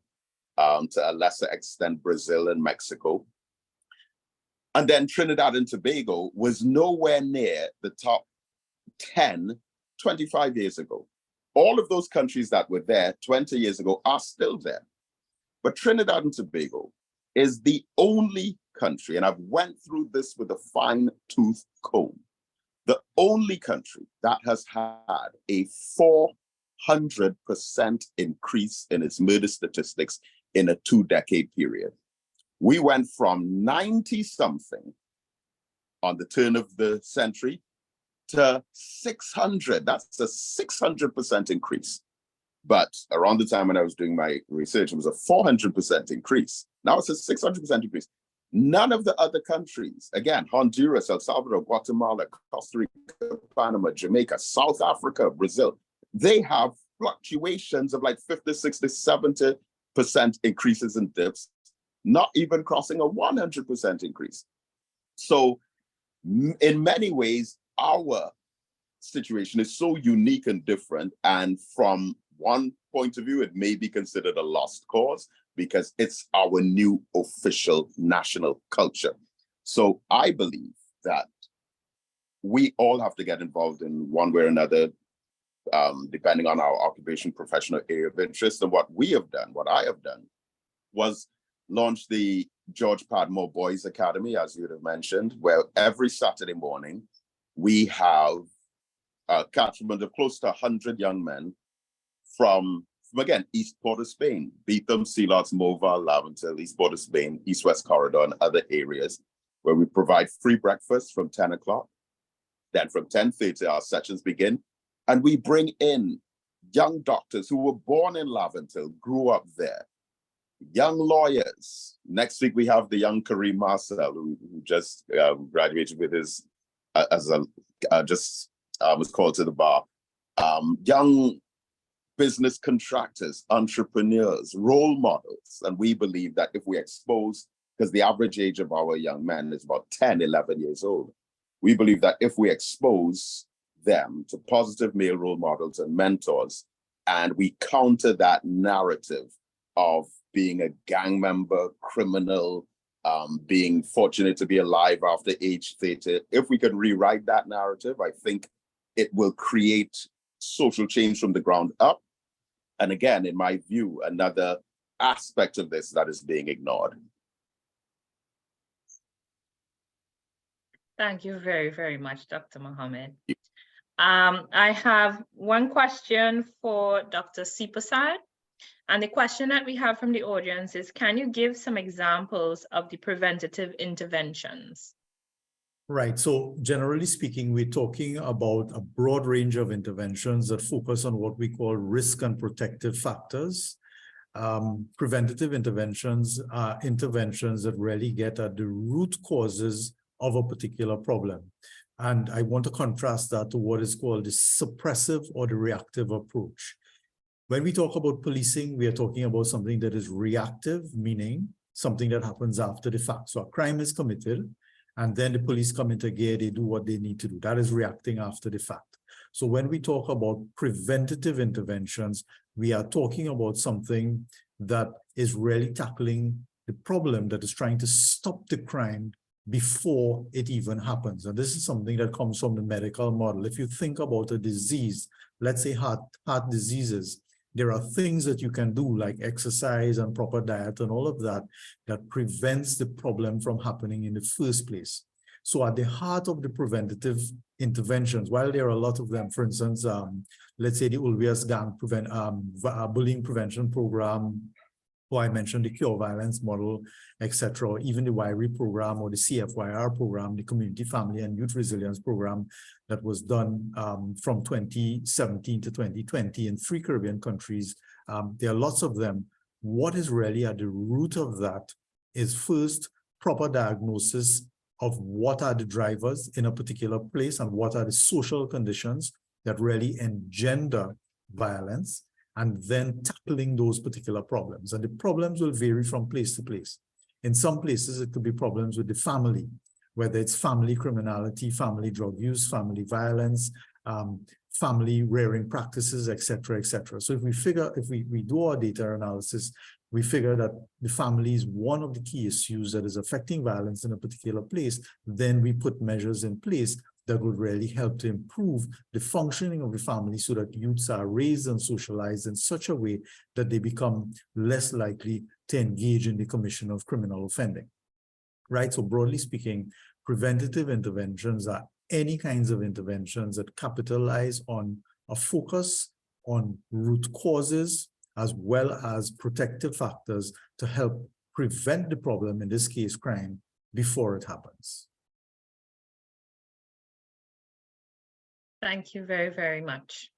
to a lesser extent, Brazil and Mexico. And then Trinidad and Tobago was nowhere near the top 10 25 years ago. All of those countries that were there 20 years ago are still there. But Trinidad and Tobago is the only country, and I've went through this with a fine-tooth comb, the only country that has had a 400% increase in its murder statistics in a 2-decade period. We went from 90-something on the turn of the century to 600. That's a 600% increase. But around the time when I was doing my research, it was a 400% increase. Now it's a 600% increase. None of the other countries, again, Honduras, El Salvador, Guatemala, Costa Rica, Panama, Jamaica, South Africa, Brazil, they have fluctuations of like 50, 60, 70% increases in dips, not even crossing a 100% increase. So in many ways, our situation is so unique and different. And from one point of view, it may be considered a lost cause because it's our new official national culture. So I believe that we all have to get involved in one way or another, depending on our occupation, professional area of interest. And what we have done, what I have done, was launch the George Padmore Boys Academy, as you would have mentioned, where every Saturday morning we have a catchment of close to 100 young men from again, East Port of Spain, Beetham, Sealots, Moval, Laventille, East Port of Spain, East-West Corridor, and other areas, where we provide free breakfast from 10 o'clock. Then from 10:30, our sessions begin, and we bring in young doctors who were born in Laventille, grew up there, young lawyers. Next week, we have the young Kareem Marcel, who just graduated with his, was called to the bar. Young business contractors, entrepreneurs, role models. And we believe that if we expose, because the average age of our young men is about 10, 11 years old, we believe that if we expose them to positive male role models and mentors, and we counter that narrative of being a gang member, criminal, being fortunate to be alive after age 30, if we could rewrite that narrative, I think it will create social change from the ground up. And again, in my view, another aspect of this that is being ignored. Thank you very, very much, Dr. Mohammed. I have one question for Dr. Seepersad. And the question that we have from the audience is, can you give some examples of the preventative interventions? Right. So generally speaking, we're talking about a broad range of interventions that focus on what we call risk and protective factors. Preventative interventions are interventions that really get at the root causes of a particular problem. And I want to contrast that to what is called the suppressive or the reactive approach. When we talk about policing, we are talking about something that is reactive, meaning something that happens after the fact. So a crime is committed, and then the police come into gear, they do what they need to do. That is reacting after the fact. So when we talk about preventative interventions, we are talking about something that is really tackling the problem that is trying to stop the crime before it even happens. And this is something that comes from the medical model. If you think about a disease, let's say heart diseases, there are things that you can do like exercise and proper diet and all of that, that prevents the problem from happening in the first place. So at the heart of the preventative interventions, while there are a lot of them, for instance, let's say the Ulvias Gang bullying prevention program, or I mentioned the Cure Violence model, etc., or even the WIRE program or the CFYR program, the Community Family and Youth Resilience program that was done from 2017 to 2020 in 3 Caribbean countries. There are lots of them. What is really at the root of that is first proper diagnosis of what are the drivers in a particular place and what are the social conditions that really engender violence, and then tackling those particular problems. And the problems will vary from place to place. In some places, it could be problems with the family, whether it's family criminality, family drug use, family violence, family rearing practices, etc., etc. So if we do our data analysis, we figure that the family is one of the key issues that is affecting violence in a particular place, then we put measures in place that would really help to improve the functioning of the family so that youths are raised and socialized in such a way that they become less likely to engage in the commission of criminal offending, right? So broadly speaking, preventative interventions are any kinds of interventions that capitalize on a focus on root causes as well as protective factors to help prevent the problem, in this case, crime, before it happens. Thank you very, very much.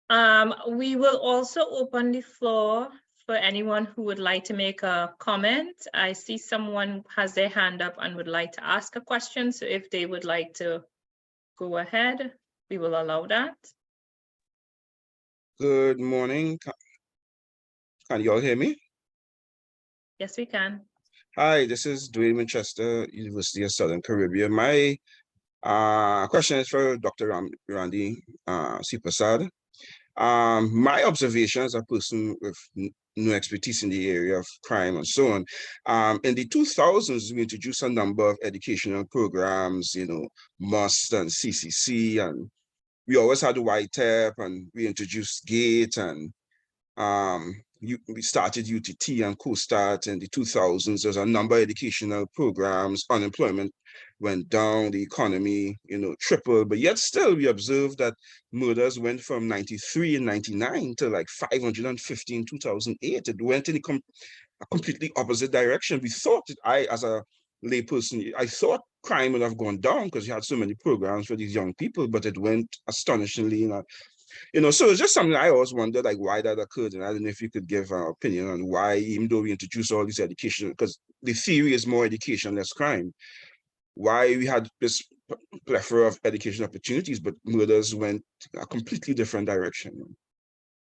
We will also open the floor for anyone who would like to make a comment. I see someone has their hand up and would like to ask a question. So if they would like to go ahead, we will allow that. Good morning. Can you all hear me? Yes, we can. Hi, this is Dwayne Winchester, University of Southern Caribbean. My question is for Dr. Randy Seepersad. My observation as a person with no expertise in the area of crime and so on, in the 2000s, we introduced a number of educational programs, you know, MUST and CCC, and we always had the ROYTEC, and we introduced GATE, and we started UTT and CoStart in the 2000s. There's a number of educational programs. Unemployment went down, the economy, you know, tripled, but yet still we observed that murders went from 93 and 99 to like 550 in 2008. It went in a completely opposite direction. We thought that as a layperson, I thought crime would have gone down because you had so many programs for these young people, but it went astonishingly, you know, so it's just something I always wondered, like, why that occurred. And I don't know if you could give an opinion on why, even though we introduced all these education, because the theory is more education, less crime, why we had this plethora of education opportunities, but murders went a completely different direction.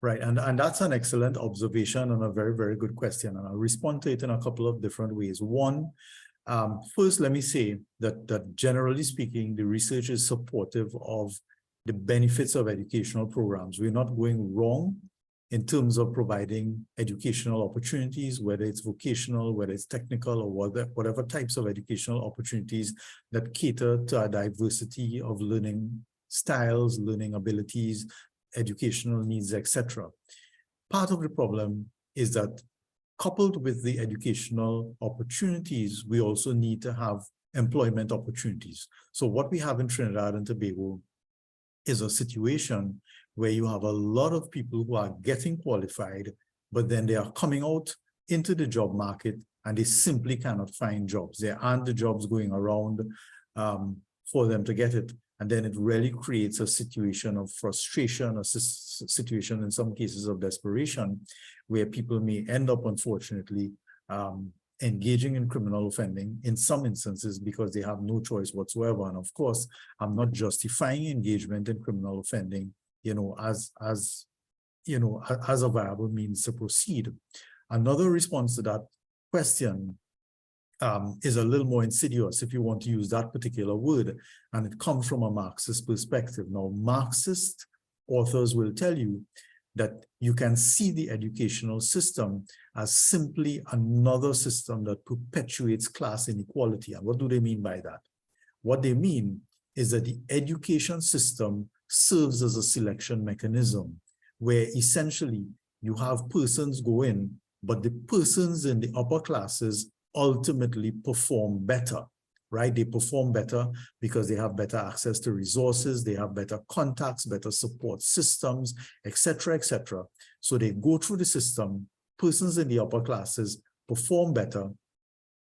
Right, and that's an excellent observation and a very, very good question. And I'll respond to it in a couple of different ways. One, first, let me say that generally speaking, the research is supportive of the benefits of educational programs. We're not going wrong in terms of providing educational opportunities, whether it's vocational, whether it's technical, or whatever types of educational opportunities that cater to a diversity of learning styles, learning abilities, educational needs, etc. Part of the problem is that coupled with the educational opportunities, we also need to have employment opportunities. So what we have in Trinidad and Tobago is a situation where you have a lot of people who are getting qualified, but then they are coming out into the job market and they simply cannot find jobs. There aren't the jobs going around for them to get it. And then it really creates a situation of frustration, a situation in some cases of desperation, where people may end up, unfortunately, engaging in criminal offending in some instances because they have no choice whatsoever. And of course, I'm not justifying engagement in criminal offending, as a viable means to proceed. Another response to that question is a little more insidious, if you want to use that particular word, and it comes from a Marxist perspective. Now, Marxist authors will tell you that you can see the educational system as simply another system that perpetuates class inequality. And what do they mean by that? What they mean is that the education system serves as a selection mechanism, where essentially you have persons go in, but the persons in the upper classes ultimately perform better, right? They perform better because they have better access to resources, they have better contacts, better support systems, etc., etc. So they go through the system, persons in the upper classes perform better,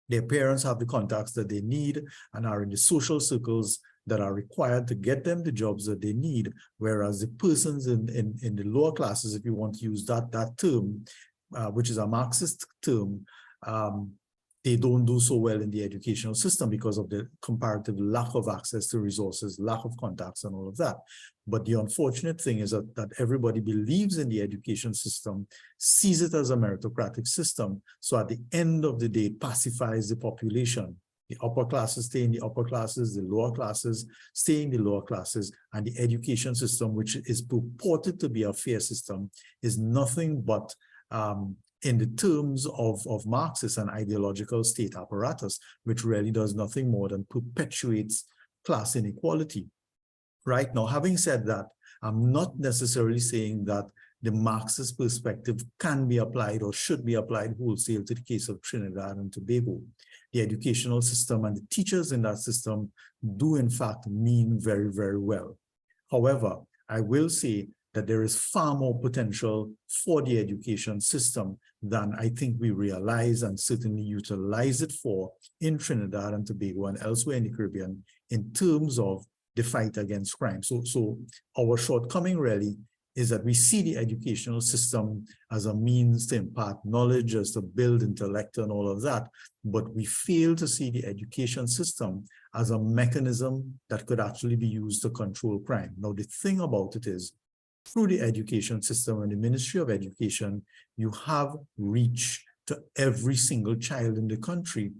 their parents have the contacts that they need and are in the social circles that are required to get them the jobs that they need, whereas the persons in the lower classes, if you want to use that term, which is a Marxist term, they don't do so well in the educational system because of the comparative lack of access to resources, lack of contacts, and all of that. But the unfortunate thing is that everybody believes in the education system, sees it as a meritocratic system. So at the end of the day, it pacifies the population. The upper classes stay in the upper classes, the lower classes stay in the lower classes, and the education system, which is purported to be a fair system, is nothing but in the terms of Marxist and ideological state apparatus, which really does nothing more than perpetuates class inequality. Right now, having said that, I'm not necessarily saying that the Marxist perspective can be applied or should be applied wholesale to the case of Trinidad and Tobago. The educational system and the teachers in that system do in fact mean very, very well. However, I will say that there is far more potential for the education system than I think we realize and certainly utilize it for in Trinidad and Tobago and elsewhere in the Caribbean in terms of the fight against crime. So our shortcoming really is that we see the educational system as a means to impart knowledge, as to build intellect and all of that, but we fail to see the education system as a mechanism that could actually be used to control crime. Now, the thing about it is, through the education system and the Ministry of Education, you have reach to every single child in the country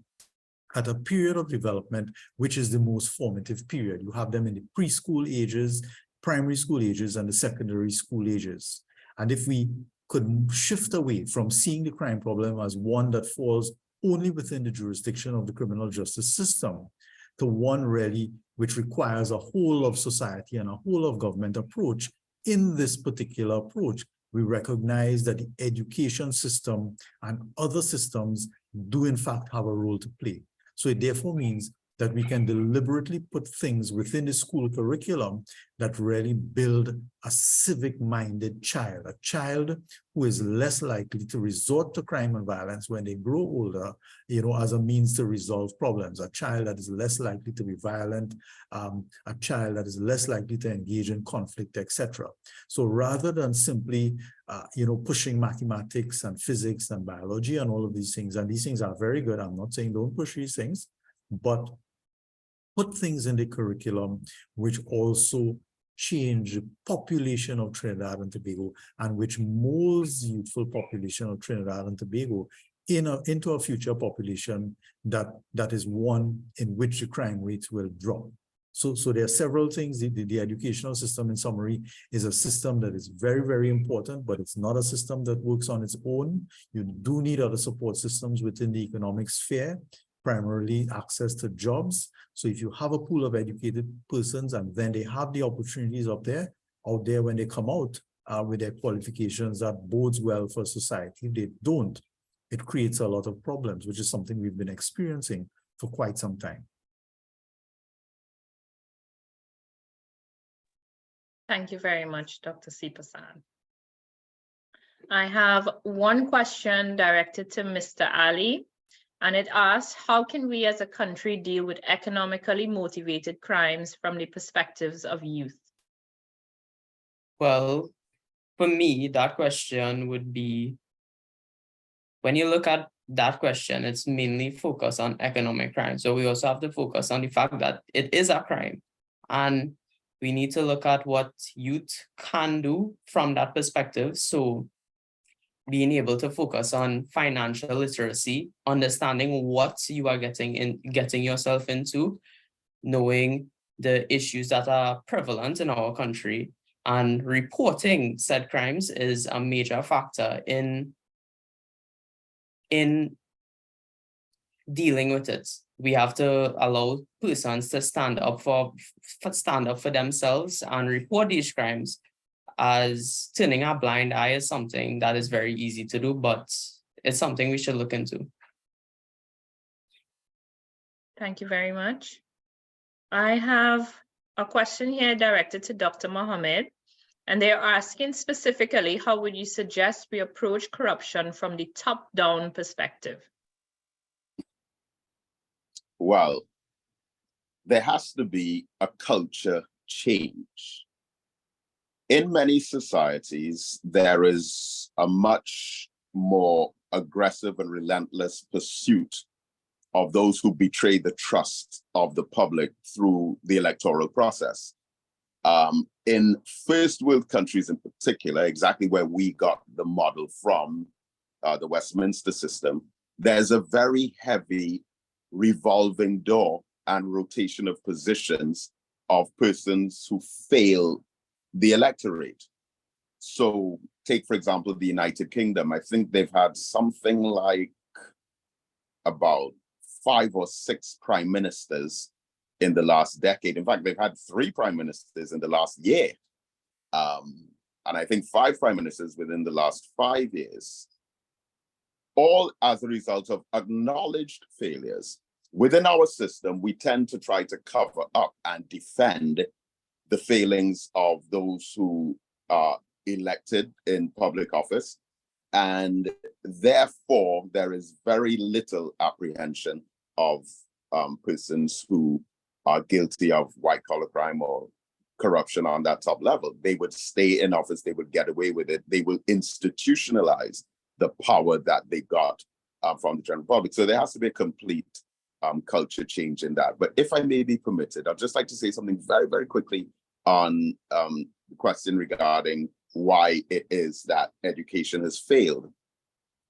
at a period of development, which is the most formative period. You have them in the preschool ages, primary school ages, and the secondary school ages. And if we could shift away from seeing the crime problem as one that falls only within the jurisdiction of the criminal justice system to one really which requires a whole of society and a whole of government approach, in this particular approach, we recognize that the education system and other systems do in fact have a role to play. So it therefore means that we can deliberately put things within the school curriculum that really build a civic-minded child, a child who is less likely to resort to crime and violence when they grow older, as a means to resolve problems, a child that is less likely to be violent, a child that is less likely to engage in conflict, etc. So rather than simply, pushing mathematics and physics and biology and all of these things, and these things are very good, I'm not saying don't push these things, but put things in the curriculum which also change the population of Trinidad and Tobago and which molds the youthful population of Trinidad and Tobago into a future population that is one in which the crime rates will drop. So there are several things. The educational system, in summary, is a system that is very, very important, but it's not a system that works on its own. You do need other support systems within the economic sphere, primarily access to jobs. So if you have a pool of educated persons and then they have the opportunities out there when they come out with their qualifications, that bodes well for society. If they don't, it creates a lot of problems, which is something we've been experiencing for quite some time. Thank you very much, Dr. Seepersad. I have one question directed to Mr. Ali, and it asks, how can we as a country deal with economically motivated crimes from the perspectives of youth? Well, for me, that question would be, when you look at that question, it's mainly focused on economic crime. So we also have to focus on the fact that it is a crime. And we need to look at what youth can do from that perspective. So being able to focus on financial literacy, understanding what you are getting yourself into, knowing the issues that are prevalent in our country, and reporting said crimes is a major factor in dealing with it. We have to allow persons to stand up for themselves and report these crimes, as turning a blind eye is something that is very easy to do, but it's something we should look into. Thank you very much. I have a question here directed to Dr. Mohammed, and they're asking specifically, how would you suggest we approach corruption from the top-down perspective? Well, there has to be a culture change. In many societies, there is a much more aggressive and relentless pursuit of those who betray the trust of the public through the electoral process. In first world countries in particular, exactly where we got the model from, the Westminster system, there's a very heavy revolving door and rotation of positions of persons who fail the electorate. So take, for example, the United Kingdom. I think they've had something like about 5 or 6 prime ministers in the last decade. In fact, they've had 3 prime ministers in the last year. And I think 5 prime ministers within the last 5 years, all as a result of acknowledged failures. Within our system, we tend to try to cover up and defend the failings of those who are elected in public office. And therefore, there is very little apprehension of persons who are guilty of white-collar crime or corruption on that top level. They would stay in office, they would get away with it, they will institutionalize the power that they got from the general public. So there has to be a complete culture change in that. But if I may be permitted, I'd just like to say something very, very quickly on the question regarding why it is that education has failed,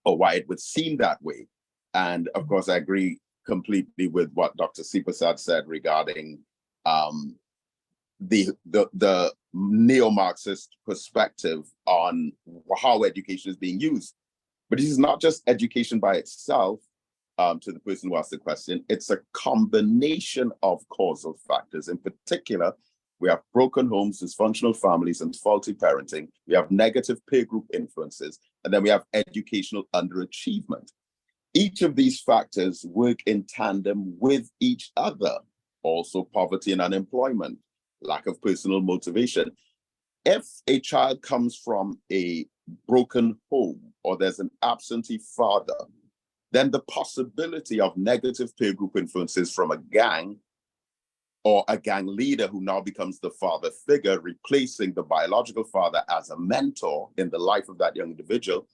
or why it would seem that way. And of course, I agree completely with what Dr. Seepersad said regarding the neo-Marxist perspective on how education is being used. But this is not just education by itself, to the person who asked the question. It's a combination of causal factors. In particular, we have broken homes, dysfunctional families, and faulty parenting. We have negative peer group influences, and then we have educational underachievement. Each of these factors work in tandem with each other. Also, poverty and unemployment, lack of personal motivation. If a child comes from a broken home, or there's an absentee father, then the possibility of negative peer group influences from a gang, or a gang leader who now becomes the father figure, replacing the biological father as a mentor in the life of that young individual.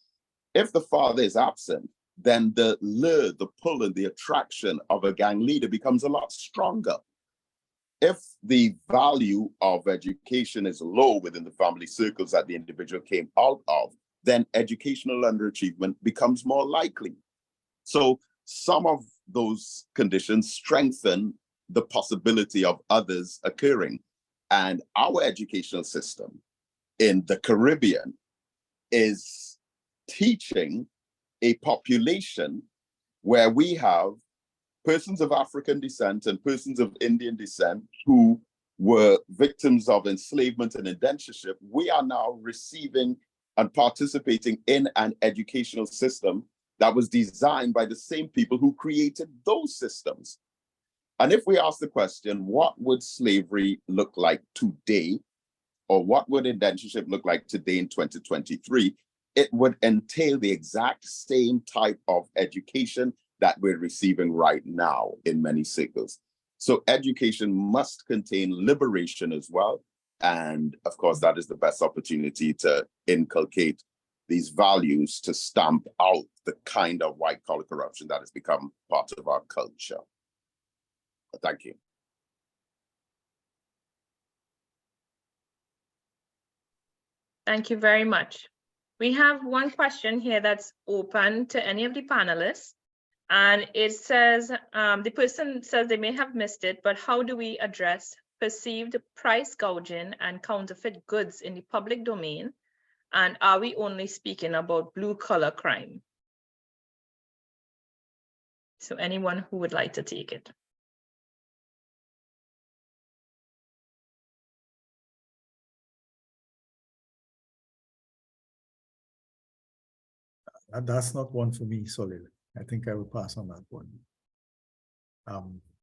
If the father is absent, then the lure, the pull, and the attraction of a gang leader becomes a lot stronger. If the value of education is low within the family circles that the individual came out of, then educational underachievement becomes more likely. So some of those conditions strengthen the possibility of others occurring. And our educational system in the Caribbean is teaching a population where we have persons of African descent and persons of Indian descent who were victims of enslavement and indentureship. We are now receiving and participating in an educational system that was designed by the same people who created those systems. And if we ask the question, what would slavery look like today, or what would indentureship look like today in 2023, it would entail the exact same type of education that we're receiving right now in many circles. So education must contain liberation as well. And of course, that is the best opportunity to inculcate these values to stamp out the kind of white-collar corruption that has become part of our culture. Thank you. Thank you very much. We have one question here that's open to any of the panelists. And it says, the person says they may have missed it, but how do we address perceived price gouging and counterfeit goods in the public domain? And are we only speaking about blue-collar crime? So anyone who would like to take it. That's not one for me, Soleil. I think I will pass on that one.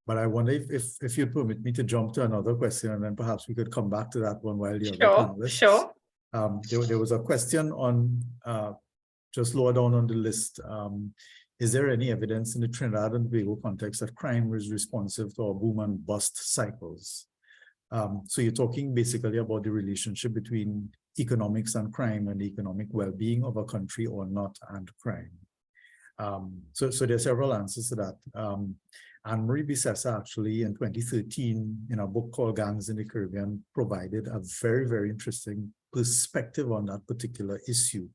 But I wonder if you'd permit me to jump to another question, and then perhaps we could come back to that one while the other panelists. Sure. There was a question on just lower down on the list. Is there any evidence in the Trinidad and Tobago context that crime is responsive to our boom and bust cycles? So you're talking basically about the relationship between economics and crime and the economic well-being of a country or not and crime. So there are several answers to that. Anne-Marie Bissessa actually in 2013 in a book called Gangs in the Caribbean provided a very, very interesting perspective on that particular issue.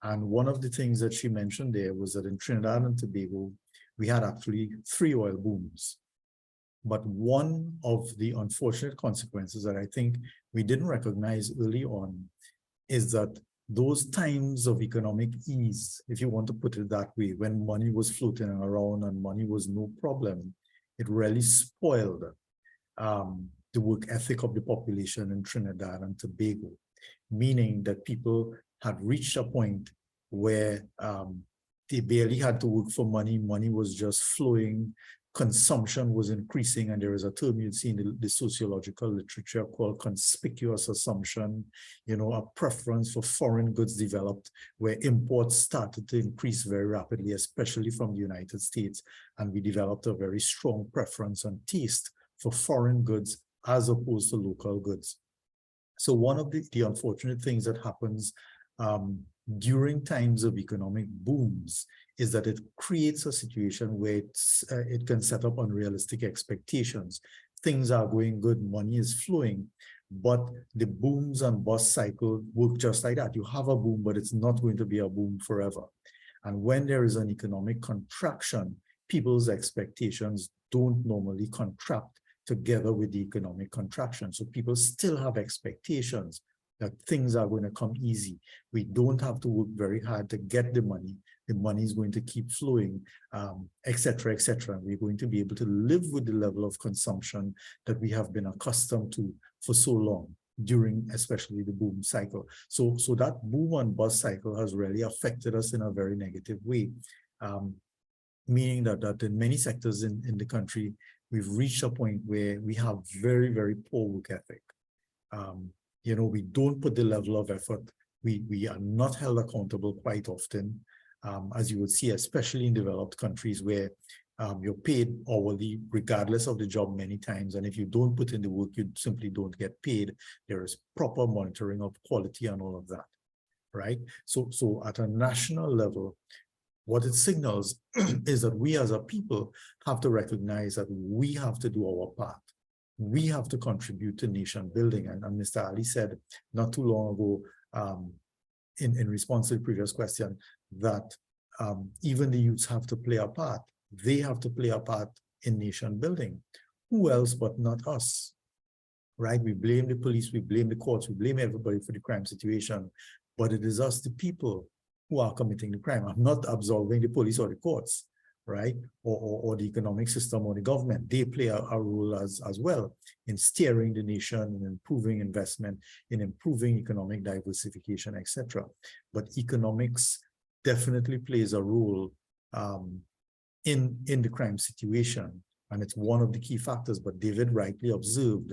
And one of the things that she mentioned there was that in Trinidad and Tobago, we had actually 3 oil booms. But one of the unfortunate consequences that I think we didn't recognize early on is that those times of economic ease, if you want to put it that way, when money was floating around and money was no problem, it really spoiled the work ethic of the population in Trinidad and Tobago, meaning that people had reached a point where they barely had to work for money. Money was just flowing. Consumption was increasing, and there is a term you'd see in the sociological literature called conspicuous assumption, you know, a preference for foreign goods developed where imports started to increase very rapidly, especially from the United States, and we developed a very strong preference and taste for foreign goods as opposed to local goods. So one of the unfortunate things that happens during times of economic booms is that it creates a situation where it can set up unrealistic expectations. Things are going good, money is flowing, but the booms and bust cycle work just like that. You have a boom, but it's not going to be a boom forever. And when there is an economic contraction, people's expectations don't normally contract together with the economic contraction. So people still have expectations that things are going to come easy. We don't have to work very hard to get the money. The money is going to keep flowing, et cetera, et cetera. We're going to be able to live with the level of consumption that we have been accustomed to for so long during especially the boom cycle. So that boom and bust cycle has really affected us in a very negative way, meaning that in many sectors in the country, we've reached a point where we have very, very poor work ethic. You know, we don't put the level of effort. We are not held accountable quite often, as you would see, especially in developed countries where you're paid hourly, regardless of the job many times. And if you don't put in the work, you simply don't get paid. There is proper monitoring of quality and all of that, right? So at a national level, what it signals is that we as a people have to recognize that we have to do our part. We have to contribute to nation building. And Mr. Ali said not too long ago, in response to the previous question, that even the youths have to play a part. They have to play a part in nation building. Who else but not us, right? We blame the police, we blame the courts, we blame everybody for the crime situation, but it is us, the people, who are committing the crime. I'm not absolving the police or the courts, right? Or the economic system or the government. They play a role as well in steering the nation, in improving investment, in improving economic diversification, etc. But economics definitely plays a role in the crime situation. And it's one of the key factors. But David rightly observed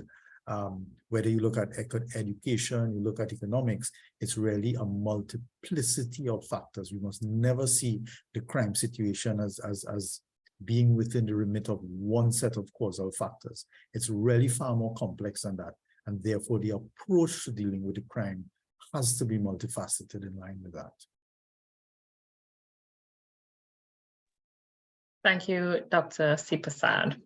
Whether you look at education, you look at economics, it's really a multiplicity of factors. We must never see the crime situation as being within the remit of one set of causal factors. It's really far more complex than that. And therefore, the approach to dealing with the crime has to be multifaceted in line with that. Thank you, Dr. Seepersad.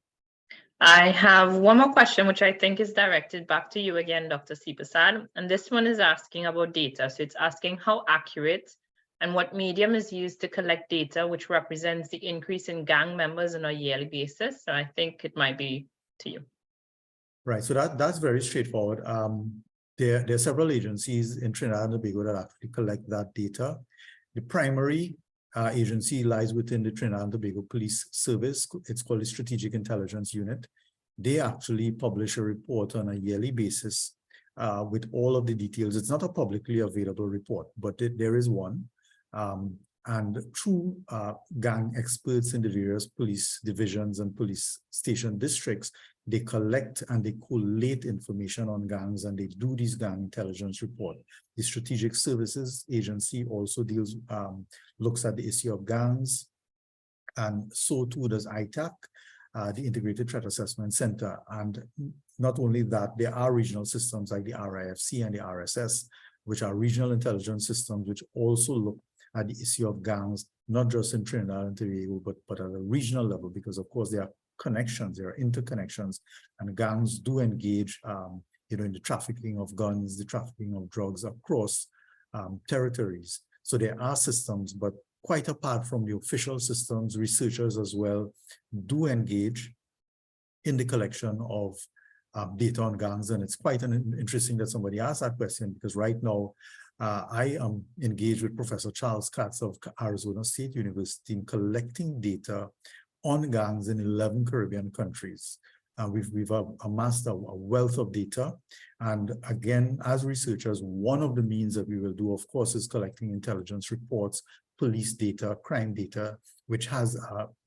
I have one more question, which I think is directed back to you again, Dr. Seepersad. And this one is asking about data. So it's asking how accurate and what medium is used to collect data, which represents the increase in gang members on a yearly basis. So I think it might be to you. Right, so that's very straightforward. There are several agencies in Trinidad and Tobago that actually collect that data. The primary agency lies within the Trinidad and Tobago Police Service. It's called the Strategic Intelligence Unit. They actually publish a report on a yearly basis with all of the details. It's not a publicly available report, but there is one. And through gang experts in the various police divisions and police station districts, they collect and they collate information on gangs, and they do these gang intelligence report. The Strategic Services Agency also looks at the issue of gangs, and so too does ITAC, the Integrated Threat Assessment Center. And not only that, there are regional systems like the RIFC and the RSS, which are regional intelligence systems, which also look at the issue of gangs, not just in Trinidad and Tobago, but at a regional level, because of course there are connections, there are interconnections, and gangs do engage in the trafficking of guns, the trafficking of drugs across territories. So there are systems, but quite apart from the official systems, researchers as well do engage in the collection of data on gangs. And it's quite interesting that somebody asked that question, because right now I am engaged with Professor Charles Katz of Arizona State University in collecting data on gangs in 11 Caribbean countries. We've amassed a wealth of data. And again, as researchers, one of the means that we will do, of course, is collecting intelligence reports, police data, crime data, which has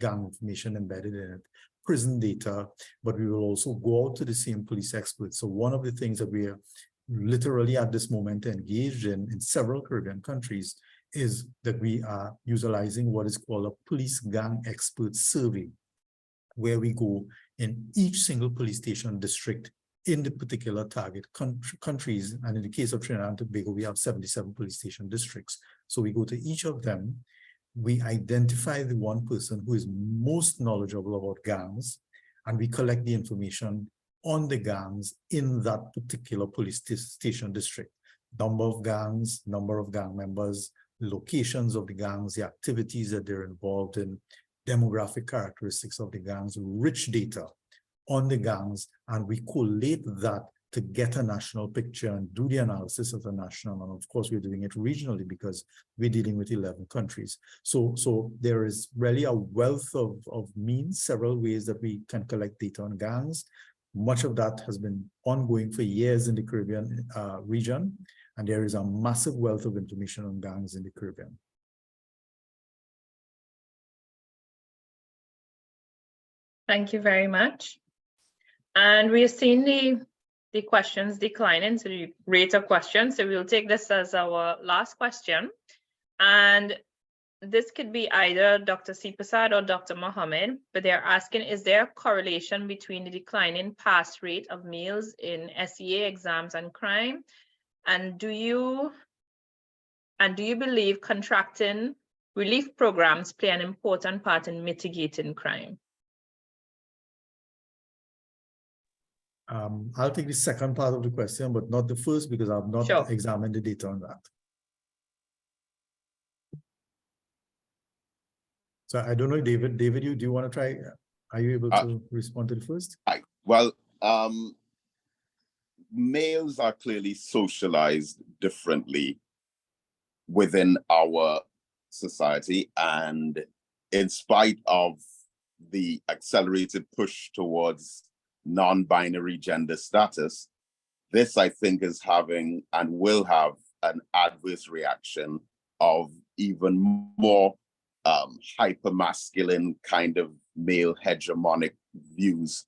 gang information embedded in it, prison data, but we will also go out to the same police experts. So one of the things that we are literally at this moment engaged in several Caribbean countries is that we are utilizing what is called a police gang expert survey, where we go in each single police station district in the particular target countries. And in the case of Trinidad and Tobago, we have 77 police station districts. So we go to each of them, we identify the one person who is most knowledgeable about gangs, and we collect the information on the gangs in that particular police station district. Number of gangs, number of gang members, locations of the gangs, the activities that they're involved in, demographic characteristics of the gangs, rich data on the gangs, and we collate that to get a national picture and do the analysis at a national. And of course, we're doing it regionally because we're dealing with 11 countries. So there is really a wealth of means, several ways that we can collect data on gangs. Much of that has been ongoing for years in the Caribbean region, and there is a massive wealth of information on gangs in the Caribbean. Thank you very much. And we have seen the questions declining, so the rate of questions. So we'll take this as our last question. And this could be either Dr. Seepersad or Dr. Mohammed, but they're asking, is there a correlation between the declining pass rate of males in SEA exams and crime? And do you believe contracting relief programs play an important part in mitigating crime? I'll take the second part of the question, but not the first, because I've not examined the data on that. So I don't know, David, do you want to try? Are you able to respond to the first? Well, males are clearly socialized differently within our society, and in spite of the accelerated push towards non-binary gender status, this, I think, is having and will have an adverse reaction of even more hyper-masculine kind of male hegemonic views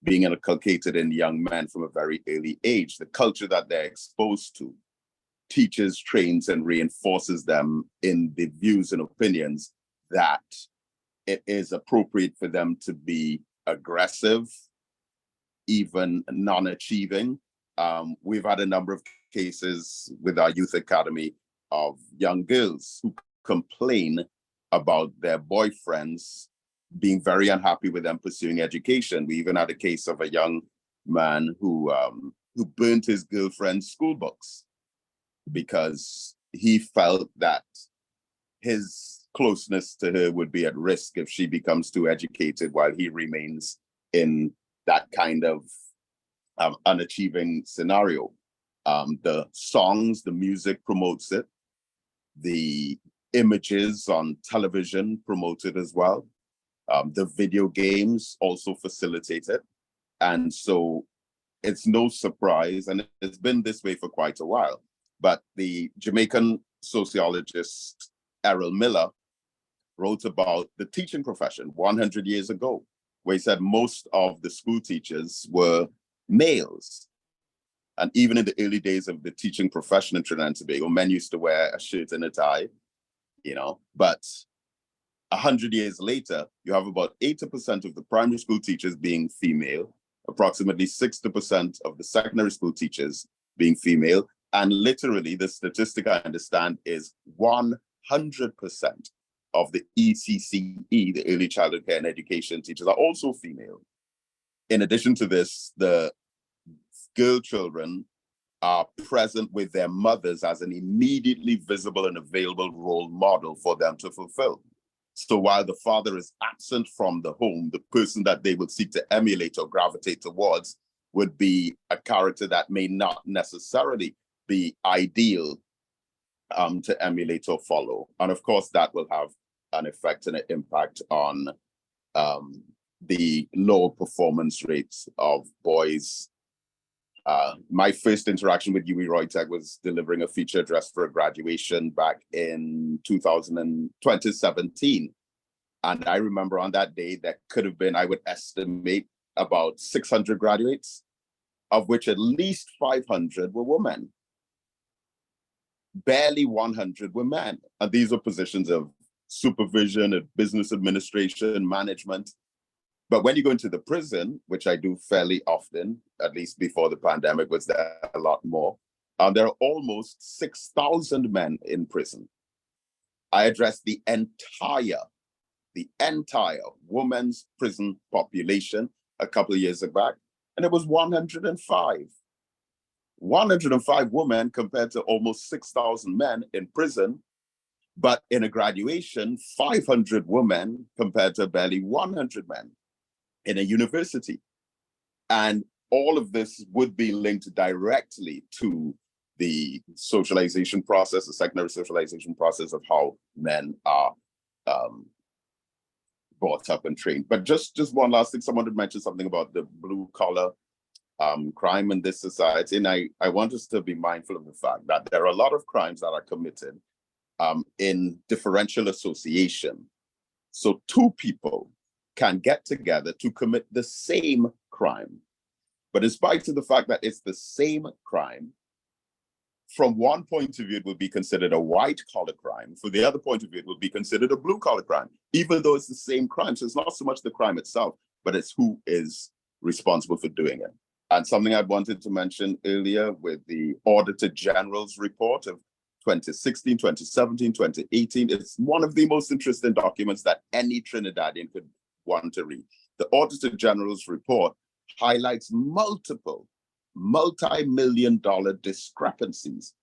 being inculcated in young men from a very early age. The culture that they're exposed to teaches, trains, and reinforces them in the views and opinions that it is appropriate for them to be aggressive, even non-achieving. We've had a number of cases with our youth academy of young girls who complain about their boyfriends being very unhappy with them pursuing education. We even had a case of a young man who burnt his girlfriend's school books because he felt that his closeness to her would be at risk if she becomes too educated while he remains in that kind of unachieving scenario. The songs, the music promotes it. The images on television promote it as well. The video games also facilitate it. And so it's no surprise, and it's been this way for quite a while. But the Jamaican sociologist Errol Miller wrote about the teaching profession 100 years ago, where he said most of the school teachers were males. And even in the early days of the teaching profession in Trinidad and Tobago, men used to wear a shirt and a tie, you know, but 100 years later, you have about 80% of the primary school teachers being female, approximately 60% of the secondary school teachers being female, and literally the statistic I understand is 100% of the ECCE, the early childhood care and education teachers, are also female. In addition to this, the girl children are present with their mothers as an immediately visible and available role model for them to fulfill. So while the father is absent from the home, the person that they would seek to emulate or gravitate towards would be a character that may not necessarily be ideal to emulate or follow. And of course, that will have an effect and an impact on the lower performance rates of boys. My first interaction with ROYTEC was delivering a feature address for a graduation back in 2017. And I remember on that day, there could have been, I would estimate, about 600 graduates, of which at least 500 were women. Barely 100 were men. And these are positions of supervision, of business administration, management. But when you go into the prison, which I do fairly often, at least before the pandemic was there a lot more, there are almost 6,000 men in prison. I addressed the entire women's prison population a couple of years back, and it was 105. 105 women compared to almost 6,000 men in prison, but in a graduation, 500 women compared to barely 100 men in a university. And all of this would be linked directly to the socialization process, the secondary socialization process of how men are brought up and trained. But just one last thing, someone had mentioned something about the blue collar crime in this society. And I want us to be mindful of the fact that there are a lot of crimes that are committed in differential association. So two people can get together to commit the same crime. But in spite of the fact that it's the same crime, from one point of view, it would be considered a white-collar crime. For the other point of view, it would be considered a blue-collar crime, even though it's the same crime. So it's not so much the crime itself, but it's who is responsible for doing it. And something I wanted to mention earlier with the Auditor General's report of 2016, 2017, 2018, it's one of the most interesting documents that any Trinidadian could want to read. The Auditor General's report highlights multiple multi-million-dollar discrepancies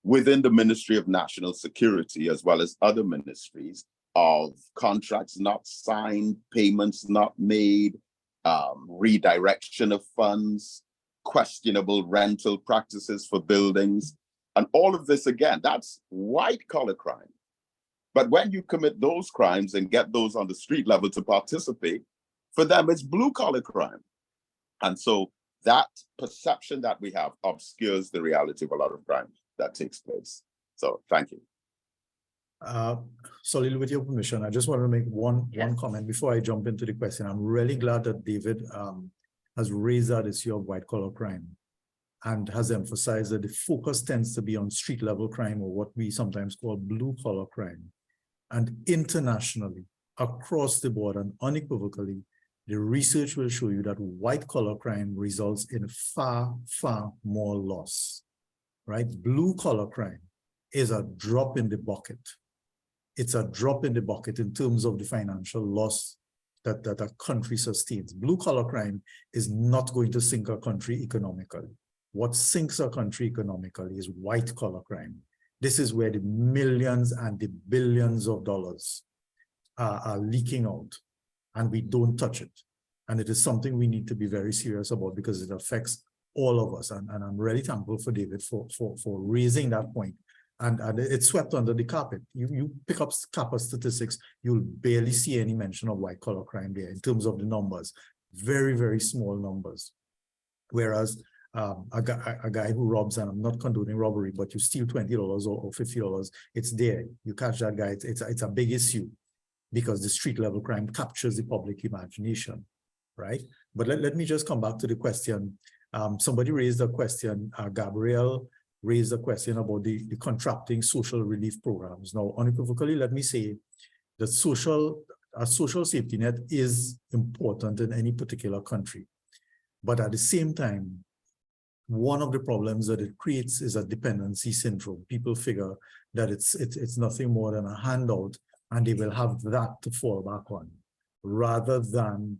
within the Ministry of National Security, as well as other ministries, of contracts not signed, payments not made, redirection of funds, questionable rental practices for buildings. And all of this, again, that's white-collar crime. But when you commit those crimes and get those on the street level to participate, for them, it's blue-collar crime. And so that perception that we have obscures the reality of a lot of crime that takes place. So thank you. Soleil, with your permission, I just want to make one comment before I jump into the question. I'm really glad that David has raised that issue of white collar crime and has emphasized that the focus tends to be on street level crime, or what we sometimes call blue collar crime. And internationally, across the board and unequivocally, the research will show you that white collar crime results in far, far more loss, right? Blue collar crime is a drop in the bucket. It's a drop in the bucket in terms of the financial loss that a country sustains. Blue collar crime is not going to sink a country economically. What sinks a country economically is white collar crime. This is where the millions and the billions of dollars are leaking out, and we don't touch it. And it is something we need to be very serious about, because it affects all of us. And I'm really thankful for David for raising that point. And it's swept under the carpet. You pick up CAPA statistics, you'll barely see any mention of white collar crime there in terms of the numbers. Very, very small numbers. Whereas a guy who robs, and I'm not condoning robbery, but you steal $20 or $50, it's there. You catch that guy, it's a big issue, because the street level crime captures the public imagination, right? But let me just come back to the question. Somebody raised a question, Gabrielle raised a question about the contracting social relief programs. Now, unequivocally, let me say that a social safety net is important in any particular country. But at the same time, one of the problems that it creates is a dependency syndrome. People figure that it's nothing more than a handout, and they will have that to fall back on, rather than,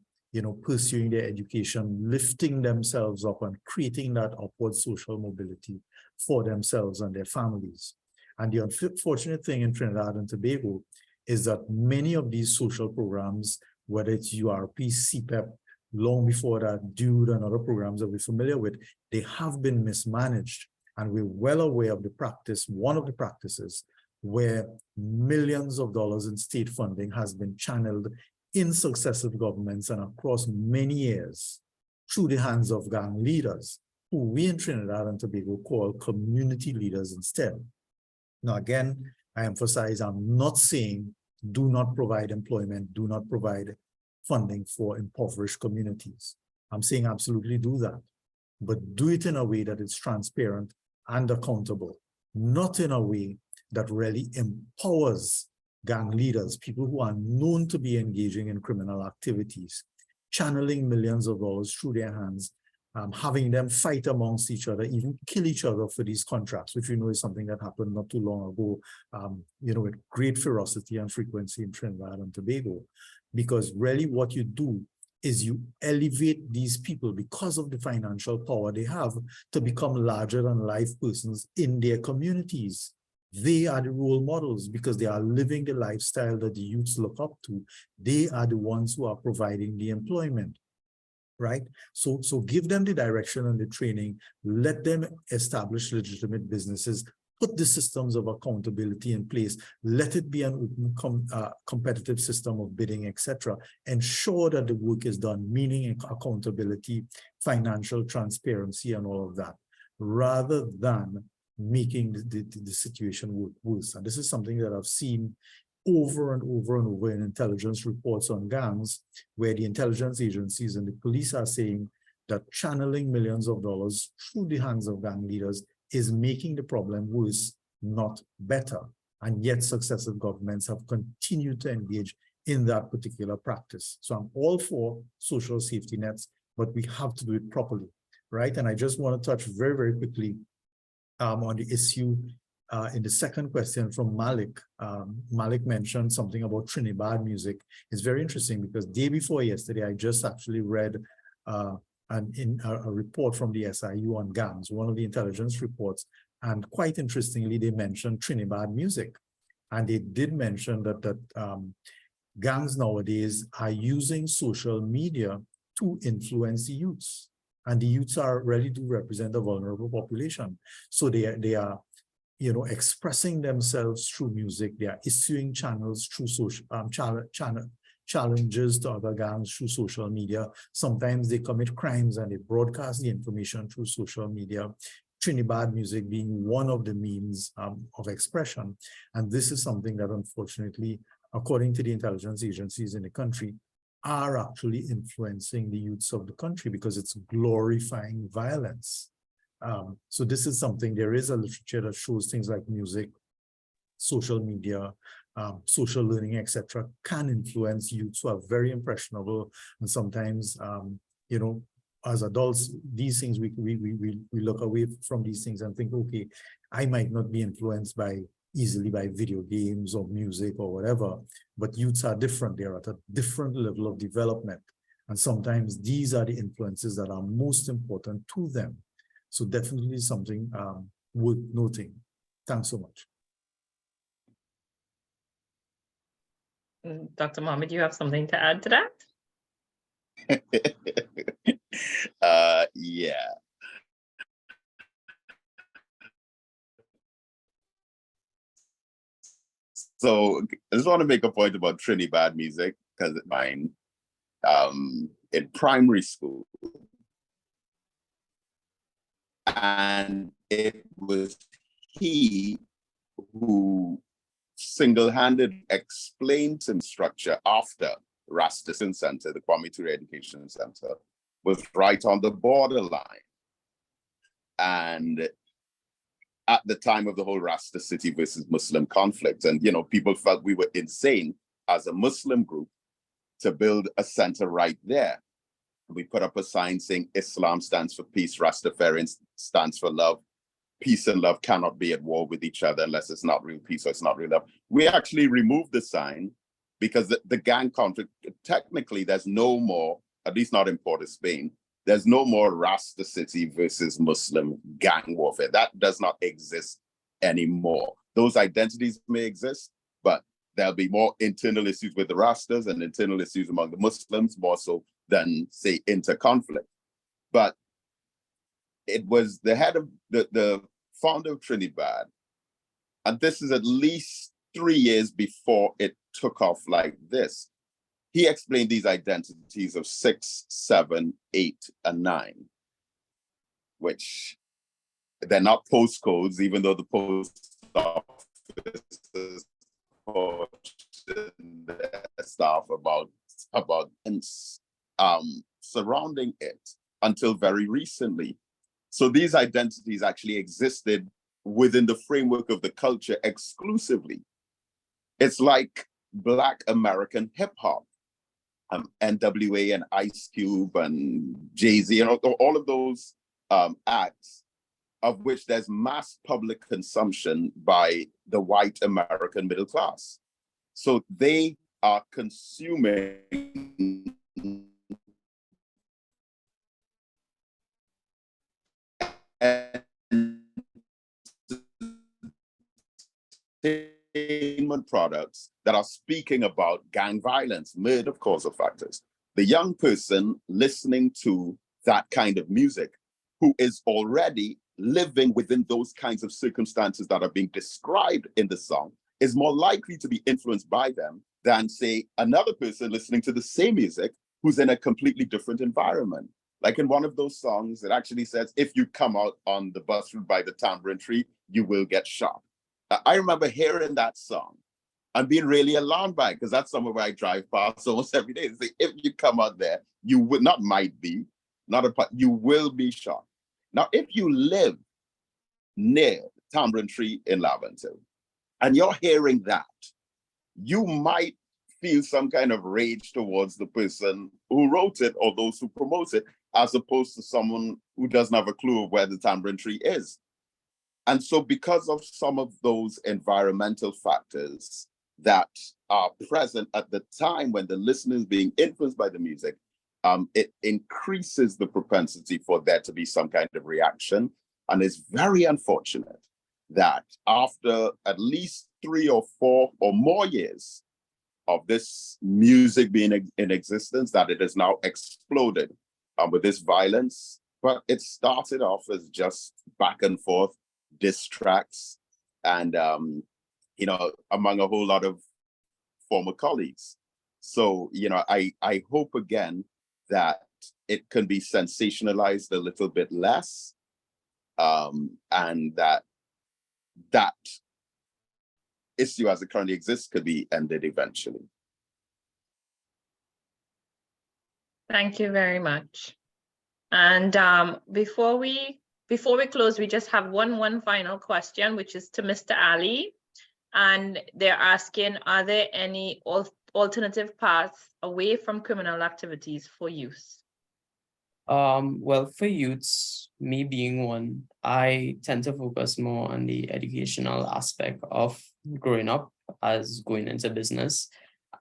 pursuing their education, lifting themselves up and creating that upward social mobility for themselves and their families. And the unfortunate thing in Trinidad and Tobago is that many of these social programs, whether it's URP, CPEP, long before that, DUDE and other programs that we're familiar with, they have been mismanaged. And we're well aware of the practice, one of the practices, where millions of dollars in state funding has been channeled in successive governments and across many years through the hands of gang leaders, who we in Trinidad and Tobago call community leaders instead. Now, again, I emphasize, I'm not saying do not provide employment, do not provide funding for impoverished communities. I'm saying absolutely do that, but do it in a way that is transparent and accountable, not in a way that really empowers gang leaders, people who are known to be engaging in criminal activities, channeling millions of dollars through their hands, having them fight amongst each other, even kill each other for these contracts, which we know is something that happened not too long ago, with great ferocity and frequency in Trinidad and Tobago. Because really what you do is you elevate these people, because of the financial power they have, to become larger than life persons in their communities. They are the role models, because they are living the lifestyle that the youths look up to. They are the ones who are providing the employment, right? So give them the direction and the training, let them establish legitimate businesses, put the systems of accountability in place, let it be an open competitive system of bidding, etc. Ensure that the work is done, meaning accountability, financial transparency, and all of that, rather than making the situation worse. And this is something that I've seen over and over and over in intelligence reports on gangs, where the intelligence agencies and the police are saying that channeling millions of dollars through the hands of gang leaders is making the problem worse, not better. And yet successive governments have continued to engage in that particular practice. So I'm all for social safety nets, but we have to do it properly, right? And I just want to touch very, very quickly on the issue in the second question from Malik. Malik mentioned something about Trinidad music. It's very interesting, because day before yesterday, I just actually read a report from the SIU on gangs, one of the intelligence reports. And quite interestingly, they mentioned Trinidad music. And they did mention that gangs nowadays are using social media to influence the youths. And the youths really do represent a vulnerable population. So they are expressing themselves through music. They are issuing channels through social challenges to other gangs through social media. Sometimes they commit crimes and they broadcast the information through social media. Trinidad music being one of the means of expression. And this is something that, unfortunately, according to the intelligence agencies in the country, are actually influencing the youths of the country because it's glorifying violence. So this is something, there is a literature that shows things like music, social media, social learning, etc., can influence youths who are very impressionable. And sometimes, you know, as adults, these things, we look away from these things and think, okay, I might not be influenced easily by video games or music or whatever, but youths are different. They're at a different level of development. And sometimes these are the influences that are most important to them. So definitely something worth noting. Thanks so much. Dr. Mohammed, do you have something to add to that? Yeah. So I just want to make a point about Trinidad music because mine in primary school. And it was he who single-handedly explained some structure after Rasmussen Center, the Kwame Ture Education Center, was right on the borderline. And at the time of the whole Rasta City versus Muslim conflict, and you know, people felt we were insane as a Muslim group to build a center right there. We put up a sign saying Islam stands for peace, Rastafarian stands for love. Peace and love cannot be at war with each other unless it's not real peace or it's not real love. We actually removed the sign because the gang conflict, technically there's no more, at least not in Port of Spain, there's no more Rasta City versus Muslim gang warfare. That does not exist anymore. Those identities may exist, but there'll be more internal issues with the Rastas and internal issues among the Muslims, more so than, say, inter-conflict. But it was the head of the founder of Trinidad, and this is at least 3 years before it took off like this. He explained these identities of 6, 7, 8, and 9, which they're not postcodes, even though the post office is their staff about surrounding it until very recently. So these identities actually existed within the framework of the culture exclusively. It's like Black American hip hop, NWA and Ice Cube and Jay-Z and all of those acts, of which there's mass public consumption by the white American middle class. So they are consuming entertainment products that are speaking about gang violence, murder, of causal factors. The young person listening to that kind of music, who is already living within those kinds of circumstances that are being described in the song, is more likely to be influenced by them than, say, another person listening to the same music who's in a completely different environment. Like in one of those songs, it actually says, if you come out on the bus route by the tamarind tree, you will get shot. I remember hearing that song and being really alarmed by it, because that's somewhere where I drive past almost every day. Say, if you come out there, you will not might be, you will be shot. Now, if you live near tamarind tree in Laventille and you're hearing that, you might feel some kind of rage towards the person who wrote it or those who promote it, as opposed to someone who doesn't have a clue of where the tamarind tree is. And so because of some of those environmental factors that are present at the time when the listener is being influenced by the music, it increases the propensity for there to be some kind of reaction. And it's very unfortunate that after at least 3 or 4 or more years of this music being in existence, that it has now exploded with this violence. But it started off as just back and forth diss tracks and, you know, among a whole lot of former colleagues. So, you know, I hope again that it can be sensationalized a little bit less, and that issue as it currently exists could be ended eventually. Thank you very much. And before we close, we just have one final question, which is to Mr. Ali. And they're asking, are there any alternative paths away from criminal activities for youth? Well, for youths, me being one, I tend to focus more on the educational aspect of growing up as going into business.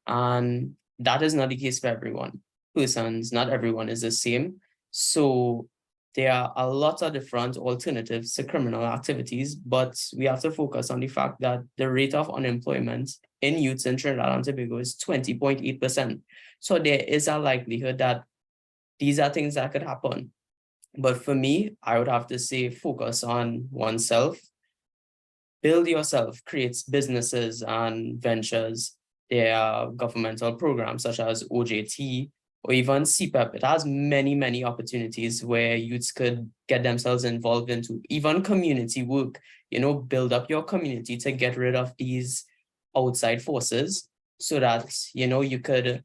And that is not the case for everyone. Persons, not everyone is the same. So there are a lot of different alternatives to criminal activities, but we have to focus on the fact that the rate of unemployment in youths in Trinidad and Tobago is 20.8%. So there is a likelihood that these are things that could happen. But for me, I would have to say focus on oneself, build yourself, create businesses and ventures. There are governmental programs such as OJT or even CPEP. It has many, many opportunities where youths could get themselves involved into even community work, build up your community to get rid of these outside forces so that, you could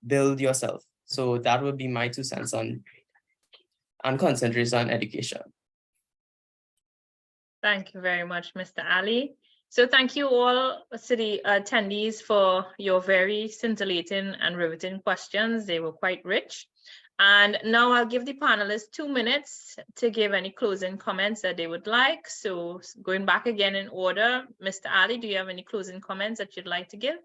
build yourself. So that would be my 2 cents on and concentrate on education. Thank you very much, Mr. Ali. So thank you all to the attendees for your very scintillating and riveting questions. They were quite rich. And now I'll give the panelists 2 minutes to give any closing comments that they would like. So going back again in order, Mr. Ali, do you have any closing comments that you'd like to give?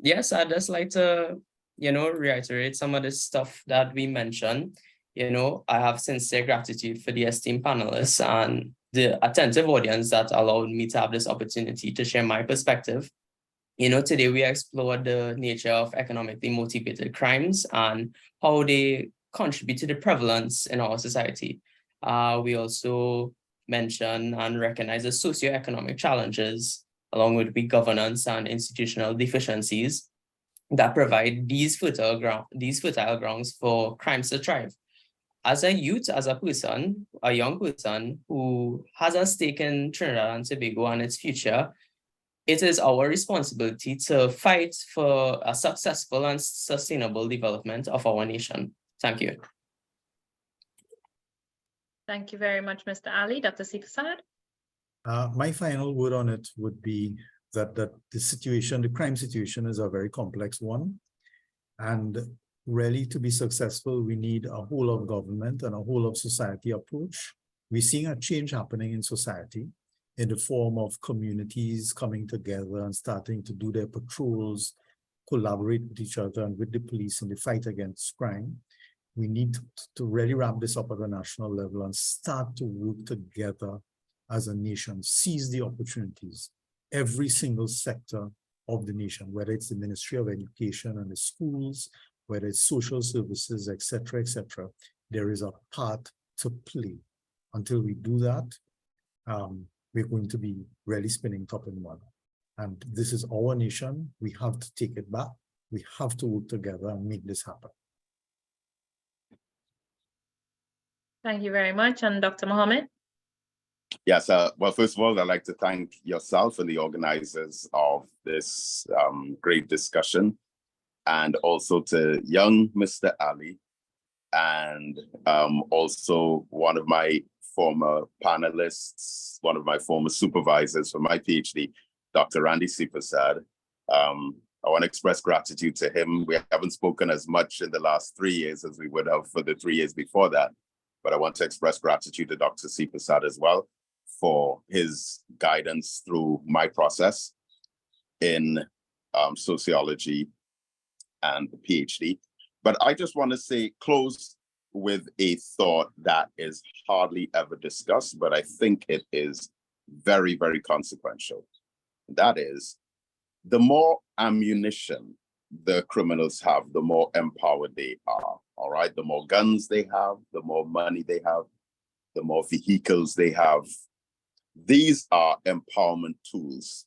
Yes, I'd just like to, reiterate some of the stuff that we mentioned. I have sincere gratitude for the esteemed panelists and the attentive audience that allowed me to have this opportunity to share my perspective. Today we explored the nature of economically motivated crimes and how they contribute to the prevalence in our society. We also mentioned and recognize the socioeconomic challenges along with the governance and institutional deficiencies that provide these fertile grounds for crimes to thrive. As a youth, as a person, a young person who has a stake in Trinidad and Tobago and its future, it is our responsibility to fight for a successful and sustainable development of our nation. Thank you. Thank you very much, Mr. Ali. Dr. Seepersad? My final word on it would be that the crime situation is a very complex one. And really, to be successful, we need a whole of government and a whole of society approach. We're seeing a change happening in society in the form of communities coming together and starting to do their patrols, collaborate with each other and with the police in the fight against crime. We need to really wrap this up at a national level and start to work together as a nation, seize the opportunities. Every single sector of the nation, whether it's the Ministry of Education and the schools, whether it's social services, etc., there is a part to play. Until we do that, we're going to be really spinning top in mud. And this is our nation. We have to take it back. We have to work together and make this happen. Thank you very much. And Dr. Mohammed? Yes, well, first of all, I'd like to thank yourself and the organizers of this great discussion, and also to young Mr. Ali, and also one of my former panelists, one of my former supervisors for my PhD, Dr. Randy Seepersad. I want to express gratitude to him. We haven't spoken as much in the last 3 years as we would have for the 3 years before that, but I want to express gratitude to Dr. Seepersad as well for his guidance through my process in sociology and the PhD. But I just want to close with a thought that is hardly ever discussed, but I think it is very, very consequential. That is, the more ammunition the criminals have, the more empowered they are, all right? The more guns they have, the more money they have, the more vehicles they have. These are empowerment tools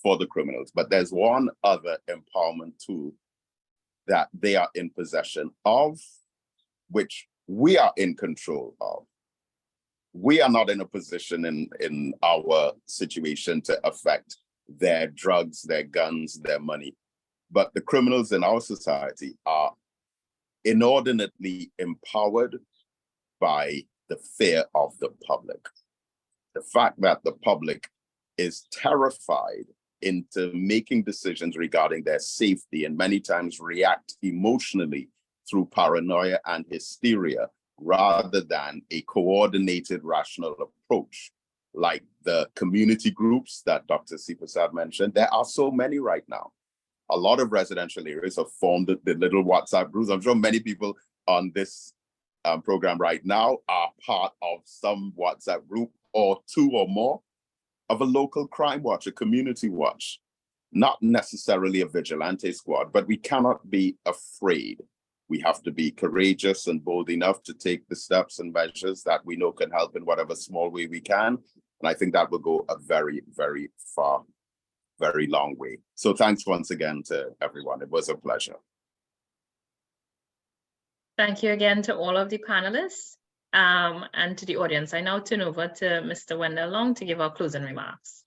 for the criminals, but there's one other empowerment tool that they are in possession of, which we are in control of. We are not in a position in our situation to affect their drugs, their guns, their money. but the criminals in our society are inordinately empowered by the fear of the public. The fact that the public is terrified into making decisions regarding their safety and many times react emotionally through paranoia and hysteria rather than a coordinated, rational approach. Like the community groups that Dr. Seepersad mentioned, there are so many right now. A lot of residential areas have formed the little WhatsApp groups. I'm sure many people on this program right now are part of some WhatsApp group or two or more of a local crime watch, a community watch, not necessarily a vigilante squad, but we cannot be afraid. We have to be courageous and bold enough to take the steps and measures that we know can help in whatever small way we can. And I think that will go a very, very far, very long way. So thanks once again to everyone. It was a pleasure. Thank you again to all of the panelists and to the audience. I now turn over to Mr. Wendell Long to give our closing remarks.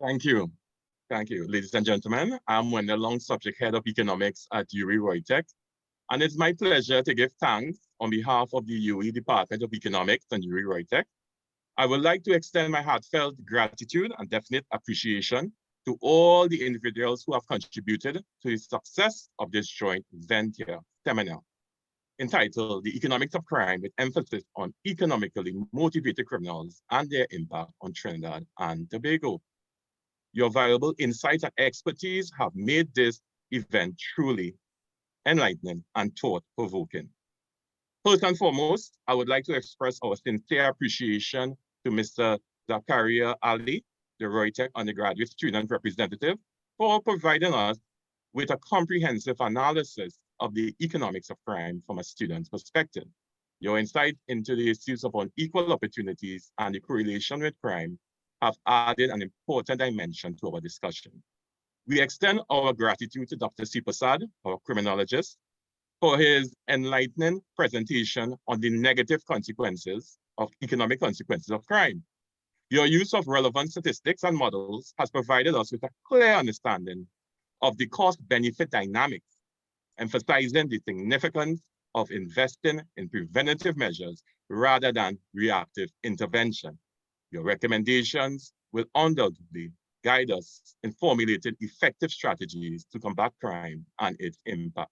Thank you. Thank you, ladies and gentlemen. I'm Wendell Long, Subject Head of Economics at ROYTEC. And it's my pleasure to give thanks on behalf of the UE Department of Economics and ROYTEC. I would like to extend my heartfelt gratitude and definite appreciation to all the individuals who have contributed to the success of this joint event here, seminar, entitled The Economics of Crime, with emphasis on economically motivated criminals and their impact on Trinidad and Tobago. Your valuable insights and expertise have made this event truly enlightening and thought-provoking. First and foremost, I would like to express our sincere appreciation to Mr. Zakariya Ali, the ROYTEC undergraduate student representative, for providing us with a comprehensive analysis of the economics of crime from a student's perspective. Your insight into the issues of unequal opportunities and the correlation with crime have added an important dimension to our discussion. We extend our gratitude to Dr. Seepersad, our criminologist, for his enlightening presentation on the negative consequences of economic consequences of crime. Your use of relevant statistics and models has provided us with a clear understanding of the cost-benefit dynamics, emphasizing the significance of investing in preventative measures rather than reactive intervention. Your recommendations will undoubtedly guide us in formulating effective strategies to combat crime and its impact.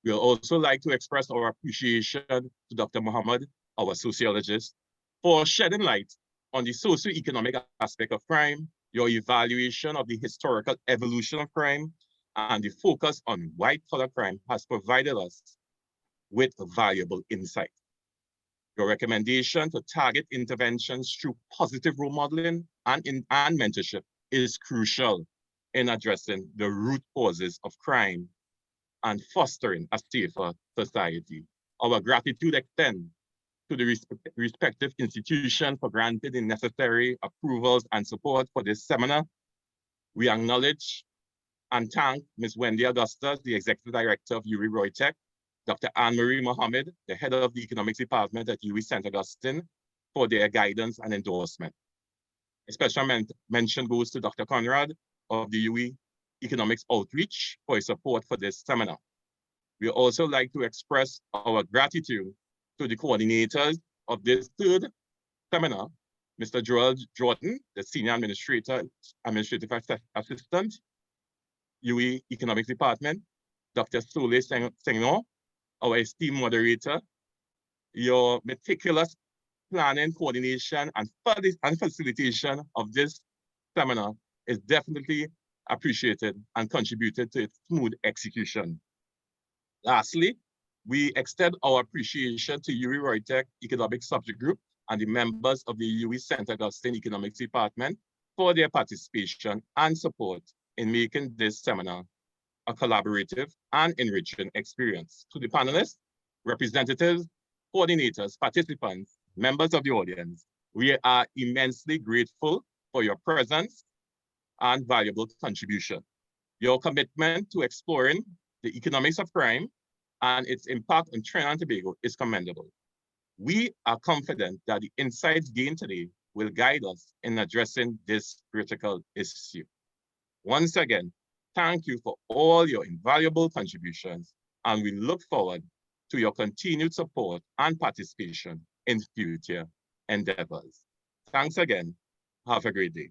We would also like to express our appreciation to Dr. Muhammad, our sociologist, for shedding light on the socio-economic aspect of crime, your evaluation of the historical evolution of crime, and the focus on white-collar crime has provided us with valuable insight. Your recommendation to target interventions through positive role modeling and mentorship is crucial in addressing the root causes of crime and fostering a safer society. Our gratitude extends to the respective institutions for granting the necessary approvals and support for this seminar. We acknowledge and thank Ms. Wendy Augustus, the Executive Director of ROYTEC, Dr. Anne-Marie Mohammed, the Head of the Economics Department at UE St. Augustine, for their guidance and endorsement. A special mention goes to Dr. Conrad of the UE Economics Outreach for his support for this seminar. We also like to express our gratitude to the coordinators of this third seminar, Mr. Joel Jordan, the Senior Administrative Assistant, UE Economics Department, Dr. Soleil Senghor, our esteemed moderator. Your meticulous planning, coordination, and facilitation of this seminar is definitely appreciated and contributed to its smooth execution. Lastly, we extend our appreciation to ROYTEC Economics Subject Group and the members of the UE St. Augustine Economics Department for their participation and support in making this seminar a collaborative and enriching experience. To the panelists, representatives, coordinators, participants, members of the audience, we are immensely grateful for your presence and valuable contribution. Your commitment to exploring the economics of crime and its impact on Trinidad and Tobago is commendable. We are confident that the insights gained today will guide us in addressing this critical issue. Once again, thank you for all your invaluable contributions, and we look forward to your continued support and participation in future endeavors. Thanks again. Have a great day.